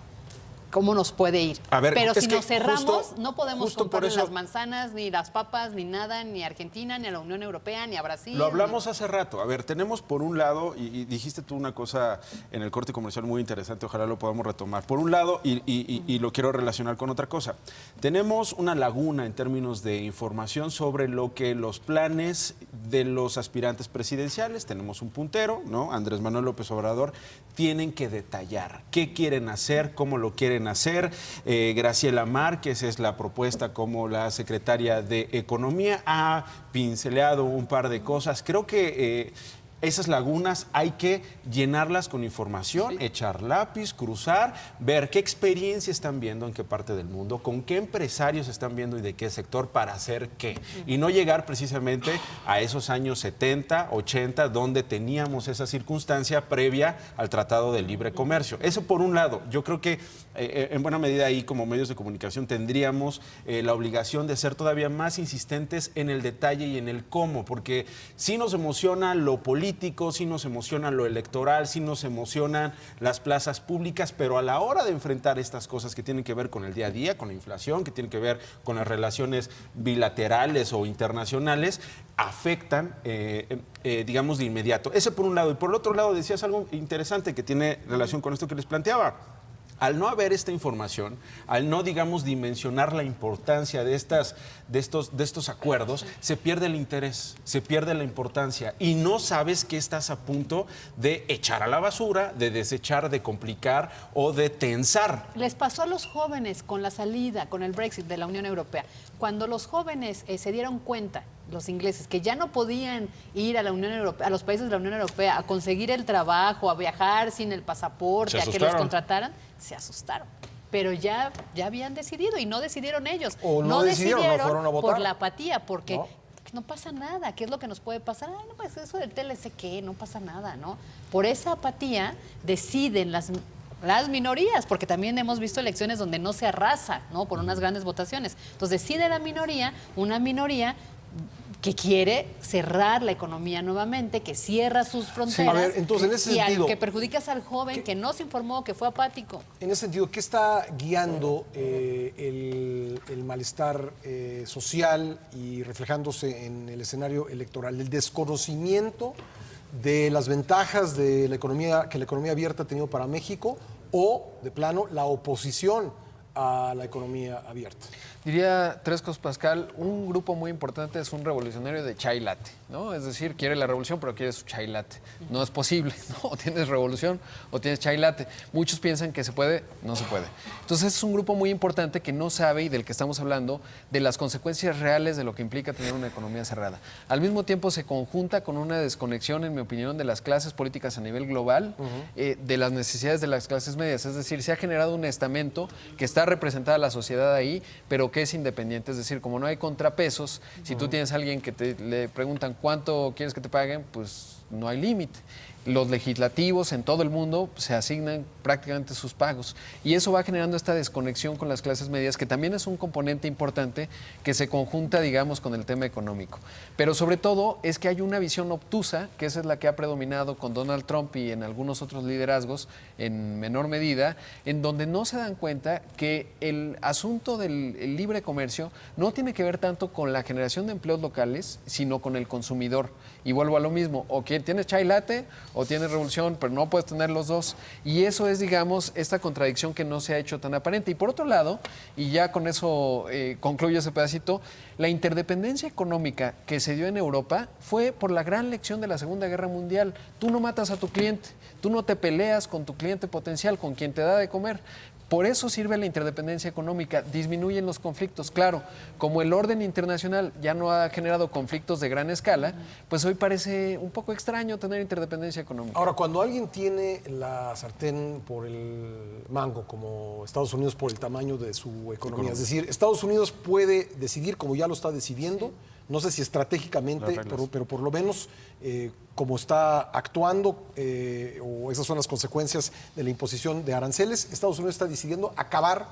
¿cómo nos puede ir? A ver, pero es si que nos cerramos, justo- no podemos justo por comprarle eso- las manzanas, ni las papas, ni nada, ni a Argentina, ni a la Unión Europea, ni a Brasil. Lo hablamos hace rato. A ver, tenemos por un lado, y dijiste tú una cosa en el corte comercial muy interesante, ojalá lo podamos retomar. Por un lado, y lo quiero relacionar con otra cosa, tenemos una laguna en términos de información sobre lo que los planes de los aspirantes presidenciales, tenemos un puntero, ¿no? Andrés Manuel López Obrador, tienen que detallar qué quieren hacer, cómo lo quieren hacer. Graciela Márquez es la propuesta como la secretaria de Economía, ha pinceleado un par de cosas. Creo que esas lagunas hay que llenarlas con información, echar lápiz, cruzar, ver qué experiencia están viendo en qué parte del mundo, con qué empresarios están viendo y de qué sector para hacer qué. Y no llegar precisamente a esos años 70, 80, donde teníamos esa circunstancia previa al Tratado de Libre Comercio. Eso por un lado. Yo creo que en buena medida ahí como medios de comunicación tendríamos la obligación de ser todavía más insistentes en el detalle y en el cómo, porque sí nos emociona lo político, sí nos emociona lo electoral, sí nos emocionan las plazas públicas, pero a la hora de enfrentar estas cosas que tienen que ver con el día a día, con la inflación, que tienen que ver con las relaciones bilaterales o internacionales, afectan, digamos, de inmediato. Ese por un lado. Y por el otro lado decías algo interesante que tiene relación con esto que les planteaba. Al no haber esta información, al no, digamos, dimensionar la importancia de estos acuerdos, se pierde el interés, se pierde la importancia y no sabes qué estás a punto de echar a la basura, de desechar, de complicar o de tensar. Les pasó a los jóvenes con la salida, con el Brexit de la Unión Europea. Cuando los jóvenes se dieron cuenta, los ingleses, que ya no podían ir a la Unión Europea, a los países de la Unión Europea a conseguir el trabajo, a viajar sin el pasaporte, a que los contrataran, se asustaron. Pero ya habían decidido y no decidieron ellos. O no decidieron, no fueron a votar. Por la apatía, porque no pasa nada. ¿Qué es lo que nos puede pasar? Ay, no, pues eso del TLC, ¿qué? No pasa nada, ¿no? Por esa apatía deciden las minorías, porque también hemos visto elecciones donde no se arrasa, ¿no? Por unas grandes votaciones. Entonces decide la minoría, una minoría que quiere cerrar la economía nuevamente, que cierra sus fronteras. A ver, entonces, en ese y sentido, que perjudicas al joven que no se informó, que fue apático. En ese sentido, ¿qué está guiando el malestar social y reflejándose en el escenario electoral? ¿El desconocimiento de las ventajas de la economía que la economía abierta ha tenido para México o, de plano, la oposición a la economía abierta? Diría tres cosas, Pascal. Un grupo muy importante es un revolucionario de chai latte, ¿no? Es decir, quiere la revolución, pero quiere su chai latte. No es posible, ¿no? O tienes revolución o tienes chai latte. Muchos piensan que se puede, no se puede. Entonces es un grupo muy importante que no sabe, y del que estamos hablando, de las consecuencias reales de lo que implica tener una economía cerrada. Al mismo tiempo se conjunta con una desconexión, en mi opinión, de las clases políticas a nivel global, de las necesidades de las clases medias. Es decir, se ha generado un estamento que está representada la sociedad ahí, pero que es independiente. Es decir, como no hay contrapesos, si tú tienes a alguien que le preguntan cuánto quieres que te paguen, pues no hay límite. Los legislativos en todo el mundo se asignan prácticamente sus pagos y eso va generando esta desconexión con las clases medias, que también es un componente importante que se conjunta, digamos, con el tema económico. Pero sobre todo es que hay una visión obtusa, que esa es la que ha predominado con Donald Trump y en algunos otros liderazgos en menor medida, en donde no se dan cuenta que el asunto del libre comercio no tiene que ver tanto con la generación de empleos locales, sino con el consumidor. Y vuelvo a lo mismo, o que tienes chai latte o tienes revolución, pero no puedes tener los dos. Y eso es, digamos, esta contradicción que no se ha hecho tan aparente. Y por otro lado, y ya con eso concluyo ese pedacito, la interdependencia económica que se dio en Europa fue por la gran lección de la Segunda Guerra Mundial. Tú no matas a tu cliente, tú no te peleas con tu cliente potencial, con quien te da de comer. Por eso sirve la interdependencia económica, disminuyen los conflictos. Claro, como el orden internacional ya no ha generado conflictos de gran escala, pues hoy parece un poco extraño tener interdependencia económica. Ahora, cuando alguien tiene la sartén por el mango, como Estados Unidos por el tamaño de su economía, es decir, Estados Unidos puede decidir, como ya lo está decidiendo, no sé si estratégicamente, pero por lo menos como está actuando, o esas son las consecuencias de la imposición de aranceles, Estados Unidos está decidiendo acabar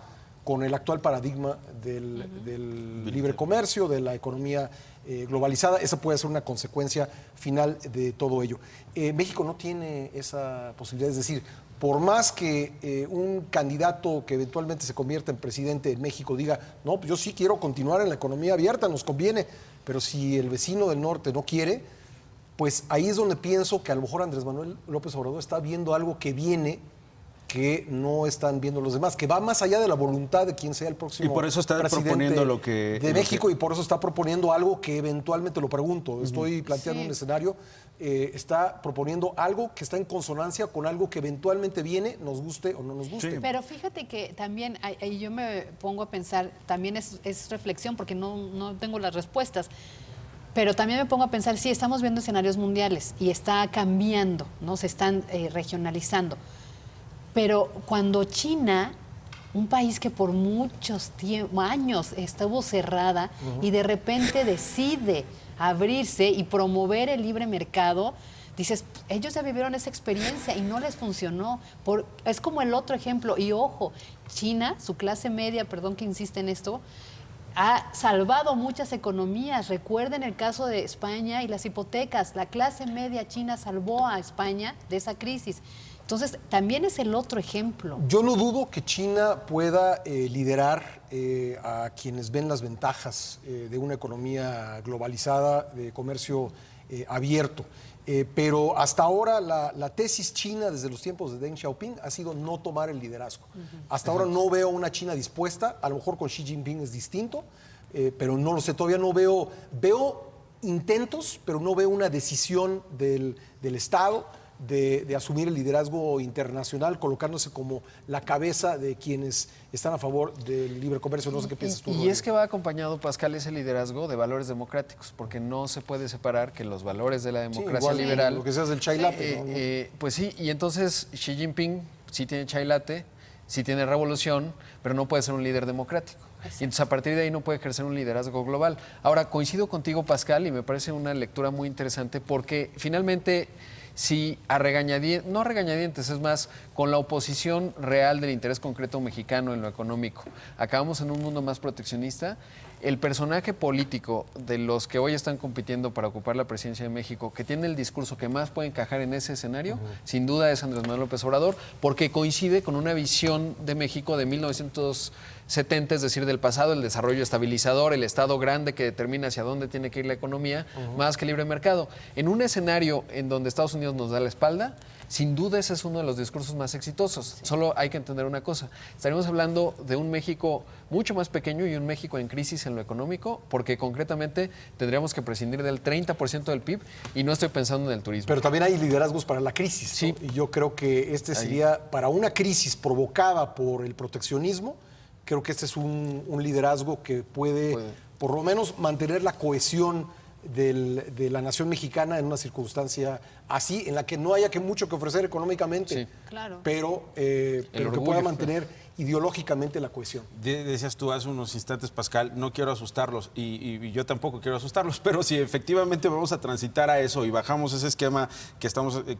con el actual paradigma del libre comercio, de la economía globalizada. Esa puede ser una consecuencia final de todo ello. México no tiene esa posibilidad, es decir, por más que un candidato que eventualmente se convierta en presidente en México diga, no, pues yo sí quiero continuar en la economía abierta, nos conviene, pero si el vecino del norte no quiere, pues ahí es donde pienso que a lo mejor Andrés Manuel López Obrador está viendo algo que viene que no están viendo los demás, que va más allá de la voluntad de quien sea el próximo y por eso está presidente proponiendo lo que de México, y por eso está proponiendo algo que eventualmente, lo pregunto, estoy planteando un escenario, está proponiendo algo que está en consonancia con algo que eventualmente viene, nos guste o no nos guste. Sí. Pero fíjate que también, ahí yo me pongo a pensar, también es reflexión porque no tengo las respuestas. Pero también me pongo a pensar, sí, estamos viendo escenarios mundiales y está cambiando, ¿no? Se están regionalizando. Pero cuando China, un país que por muchos años estuvo cerrada y de repente decide abrirse y promover el libre mercado, dices, ellos ya vivieron esa experiencia y no les funcionó. Es como el otro ejemplo. Y ojo, China, su clase media, perdón que insiste en esto, ha salvado muchas economías. Recuerden el caso de España y las hipotecas. La clase media china salvó a España de esa crisis. Entonces, también es el otro ejemplo. Yo no dudo que China pueda liderar a quienes ven las ventajas de una economía globalizada, de comercio abierto. Pero hasta ahora la tesis china desde los tiempos de Deng Xiaoping ha sido no tomar el liderazgo. Hasta ahora no veo una China dispuesta, a lo mejor con Xi Jinping es distinto, pero no lo sé, todavía no veo intentos, pero no veo una decisión del Estado de asumir el liderazgo internacional, colocándose como la cabeza de quienes están a favor del libre comercio. No sé qué piensas tú. Y es que va acompañado, Pascal, ese liderazgo de valores democráticos, porque no se puede separar que los valores de la democracia liberal... Lo que seas del chai latte. Pues sí, y entonces Xi Jinping sí tiene chai latte, sí tiene revolución, pero no puede ser un líder democrático. Y entonces a partir de ahí no puede ejercer un liderazgo global. Ahora, coincido contigo, Pascal, y me parece una lectura muy interesante porque finalmente... Si no a regañadientes, es más, con la oposición real del interés concreto mexicano en lo económico, acabamos en un mundo más proteccionista, el personaje político de los que hoy están compitiendo para ocupar la presidencia de México, que tiene el discurso que más puede encajar en ese escenario, sin duda es Andrés Manuel López Obrador, porque coincide con una visión de México de 1970, es decir, del pasado, el desarrollo estabilizador, el Estado grande que determina hacia dónde tiene que ir la economía, más que libre mercado. En un escenario en donde Estados Unidos nos da la espalda, sin duda ese es uno de los discursos más exitosos. Solo hay que entender una cosa. Estaremos hablando de un México mucho más pequeño y un México en crisis en lo económico, porque concretamente tendríamos que prescindir del 30% del PIB y no estoy pensando en el turismo. Pero también hay liderazgos para la crisis, ¿no? Sí. Y yo creo que este sería, para una crisis provocada por el proteccionismo, creo que este es un liderazgo que puede, por lo menos, mantener la cohesión de la nación mexicana en una circunstancia así, en la que no haya mucho que ofrecer económicamente, claro, pero que pueda mantener ideológicamente la cohesión. Decías tú hace unos instantes, Pascal, no quiero asustarlos y yo tampoco quiero asustarlos, pero si efectivamente vamos a transitar a eso y bajamos ese esquema que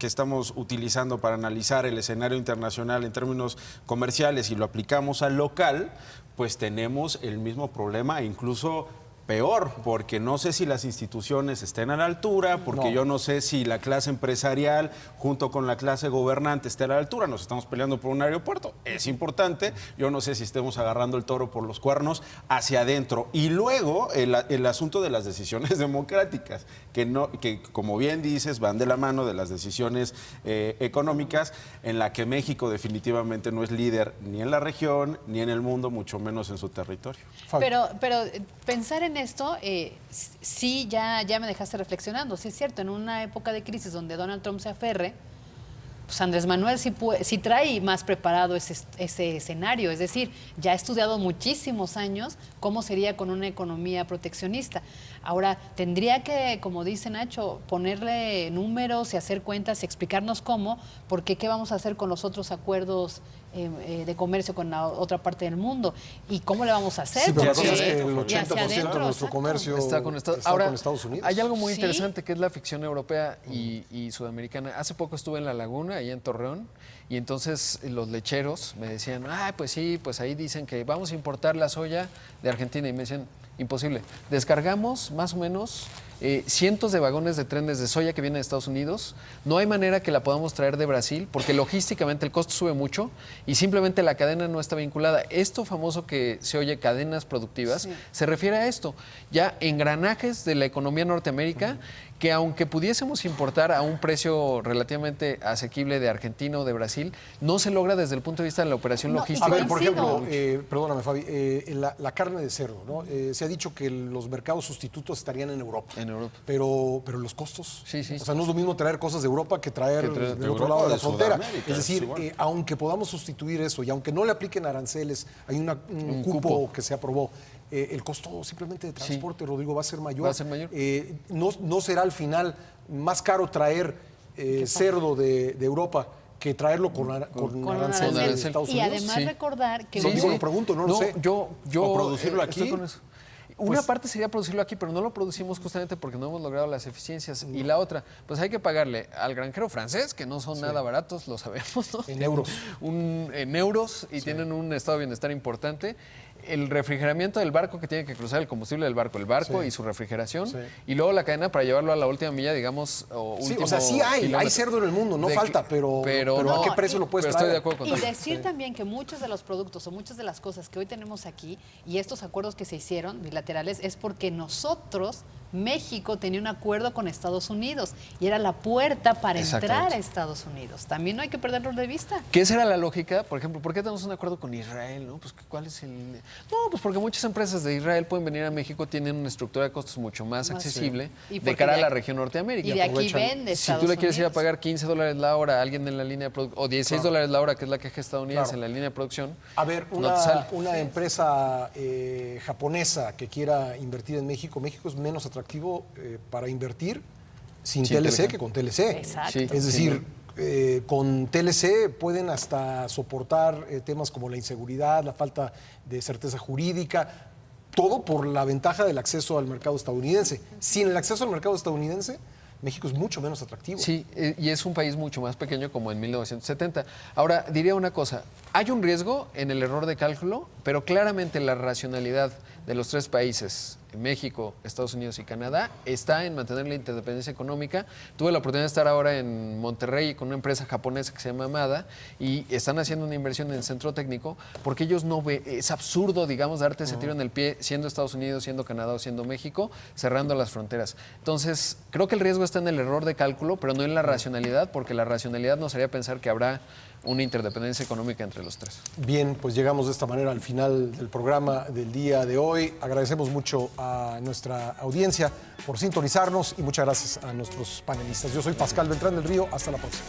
estamos utilizando para analizar el escenario internacional en términos comerciales y lo aplicamos al local, pues tenemos el mismo problema, incluso peor, porque no sé si las instituciones estén a la altura, porque yo no sé si la clase empresarial junto con la clase gobernante esté a la altura. Nos estamos peleando por un aeropuerto, es importante. Yo no sé si estemos agarrando el toro por los cuernos hacia adentro. Y luego el asunto de las decisiones democráticas, que como bien dices, van de la mano de las decisiones económicas, en la que México definitivamente no es líder ni en la región, ni en el mundo, mucho menos en su territorio. Pero pensar en esto, sí, ya me dejaste reflexionando. Sí es cierto, en una época de crisis donde Donald Trump se aferre, pues Andrés Manuel sí trae más preparado ese escenario. Es decir, ya ha estudiado muchísimos años cómo sería con una economía proteccionista. Ahora, tendría que, como dice Nacho, ponerle números y hacer cuentas y explicarnos cómo, porque qué vamos a hacer con los otros acuerdos de comercio con la otra parte del mundo. ¿Y cómo le vamos a hacer? Sí, pero la Porque- cosa es que el y 80% hacia de adentro, nuestro exacto. comercio Está con Estados, está con Estados Unidos. Hay algo muy Sí. interesante que es la ficción europea y sudamericana. Hace poco estuve en La Laguna, ahí en Torreón, y entonces los lecheros me decían, pues sí, pues ahí dicen que vamos a importar la soya de Argentina. Y me decían, imposible. Descargamos más o menos cientos de vagones de trenes de soya que vienen de Estados Unidos. No hay manera que la podamos traer de Brasil porque logísticamente el costo sube mucho y simplemente la cadena no está vinculada. Esto famoso que se oye cadenas productivas se refiere a esto. Ya engranajes de la economía Norteamérica que aunque pudiésemos importar a un precio relativamente asequible de Argentina o de Brasil, no se logra desde el punto de vista de la operación No, y logística. A ver, por Coincido. ejemplo, perdóname, Fabi, la carne de cerdo, ¿no? Se ha dicho que los mercados sustitutos estarían en Europa. En Europa. Pero los costos. Sí, sí. O sea, no es lo mismo traer cosas de Europa que traer Que traer del de otro Europa lado o de la de frontera. Sudamérica, Es decir, es igual. aunque podamos sustituir eso y aunque no le apliquen aranceles, hay un cupo que se aprobó. El costo simplemente de transporte, Rodrigo, va a ser mayor. Va a ser mayor. No será al final más caro traer cerdo de Europa que traerlo con Con aranceles de aranceles. Estados Y Unidos. además Sí. recordar que Sí, digo, lo pregunto, no lo sé. Yo ¿O producirlo estoy aquí? con eso. Una parte sería producirlo aquí, pero no lo producimos justamente porque no hemos logrado las eficiencias. Y la otra, pues hay que pagarle al granjero francés, que no son nada baratos, lo sabemos, ¿no? En euros. En euros y tienen un estado de bienestar importante. El refrigeramiento del barco que tiene que cruzar el combustible del barco, el barco Sí. y su refrigeración. Sí. Y luego la cadena para llevarlo a la última milla, digamos, o Sí, último o sea, sí hay kilómetro. cerdo en el mundo, no De falta, que- pero no, ¿a qué precio lo puedes pero traer? estoy de acuerdo Y contigo. decir también que muchos de los productos o muchas de las cosas que hoy tenemos aquí y estos acuerdos que se hicieron bilaterales es porque nosotros, México, tenía un acuerdo con Estados Unidos y era la puerta para entrar Exactamente. a Estados Unidos. También no hay que perderlo de vista. ¿Qué será la lógica? Por ejemplo, ¿por qué tenemos un acuerdo con Israel? ¿No? Pues, ¿cuál es el...? No, pues porque muchas empresas de Israel pueden venir a México, tienen una estructura de costos mucho más Más, accesible sí. Y de porque cara a de la aquí- región Norteamérica. y de aquí Aprovechan. vende Si Estados tú le quieres ir a Unidos. pagar $15 la hora a alguien en la línea de producción, o $16 la hora, que es la queja estadounidense Claro. en la línea de producción, A ver, no te sale. una empresa japonesa que quiera invertir en México, México es menos atractivo para invertir sin Sin TLC TLC. que con TLC. Exacto. Sí. Es decir, con TLC pueden hasta soportar temas como la inseguridad, la falta de certeza jurídica, todo por la ventaja del acceso al mercado estadounidense. Sin el acceso al mercado estadounidense, México es mucho menos atractivo. Sí, y es un país mucho más pequeño como en 1970. Ahora, diría una cosa, hay un riesgo en el error de cálculo, pero claramente la racionalidad de los tres países, México, Estados Unidos y Canadá, está en mantener la interdependencia económica. Tuve la oportunidad de estar ahora en Monterrey con una empresa japonesa que se llama Mada y están haciendo una inversión en el centro técnico porque ellos no ven, es absurdo, digamos, darte ese tiro en el pie siendo Estados Unidos, siendo Canadá o siendo México, cerrando las fronteras. Entonces, creo que el riesgo está en el error de cálculo, pero no en la racionalidad, porque la racionalidad nos haría pensar que habrá una interdependencia económica entre los tres. Bien, pues llegamos de esta manera al final del programa del día de hoy. Agradecemos mucho a nuestra audiencia por sintonizarnos y muchas gracias a nuestros panelistas. Yo soy Pascal Beltrán del Río. Hasta la próxima.